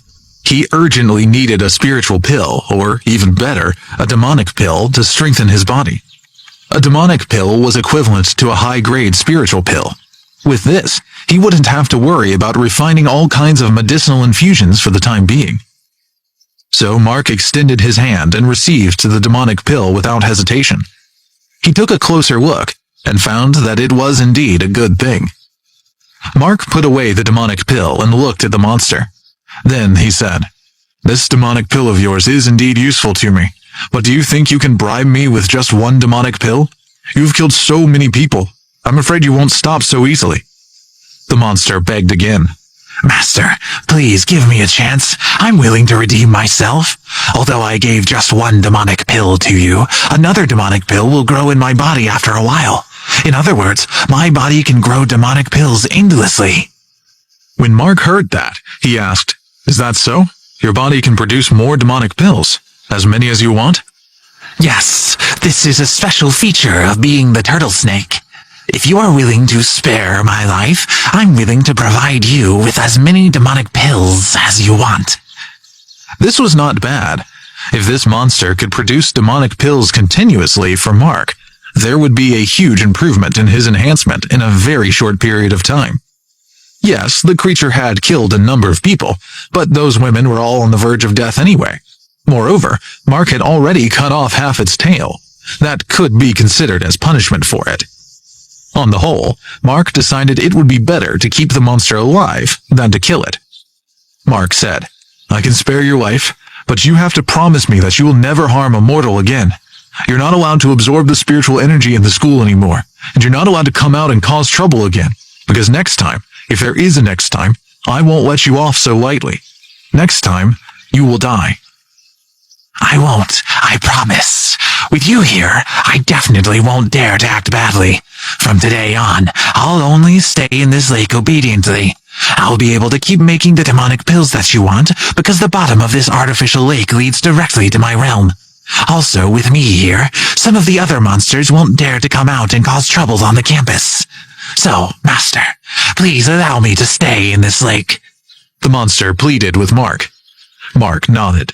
He urgently needed a spiritual pill, or, even better, a demonic pill to strengthen his body. A demonic pill was equivalent to a high-grade spiritual pill. With this, he wouldn't have to worry about refining all kinds of medicinal infusions for the time being. So Mark extended his hand and received the demonic pill without hesitation. He took a closer look and found that it was indeed a good thing. Mark put away the demonic pill and looked at the monster. Then he said, "This demonic pill of yours is indeed useful to me, but do you think you can bribe me with just one demonic pill? You've killed so many people. I'm afraid you won't stop so easily." The monster begged again. Master, please give me a chance. I'm willing to redeem myself. Although I gave just one demonic pill to you, another demonic pill will grow in my body after a while. In other words, my body can grow demonic pills endlessly. When Mark heard that, he asked, "Is that so? Your body can produce more demonic pills? As many as you want?" Yes, this is a special feature of being the turtle snake. If you are willing to spare my life, I'm willing to provide you with as many demonic pills as you want. This was not bad. If this monster could produce demonic pills continuously for Mark, there would be a huge improvement in his enhancement in a very short period of time. Yes, the creature had killed a number of people, but those women were all on the verge of death anyway. Moreover, Mark had already cut off half its tail. That could be considered as punishment for it. On the whole, Mark decided it would be better to keep the monster alive than to kill it. Mark said, "I can spare your life, but you have to promise me that you will never harm a mortal again. You're not allowed to absorb the spiritual energy in the school anymore, and you're not allowed to come out and cause trouble again, because next time, if there is a next time, I won't let you off so lightly. Next time, you will die." I won't, I promise. With you here, I definitely won't dare to act badly. From today on, I'll only stay in this lake obediently. I'll be able to keep making the demonic pills that you want, because the bottom of this artificial lake leads directly to my realm. Also, with me here, some of the other monsters won't dare to come out and cause trouble on the campus. So, Master, please allow me to stay in this lake. The monster pleaded with Mark. Mark nodded.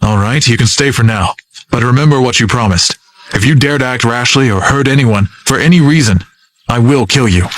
"All right, you can stay for now, but remember what you promised. If you dare to act rashly or hurt anyone for any reason, I will kill you."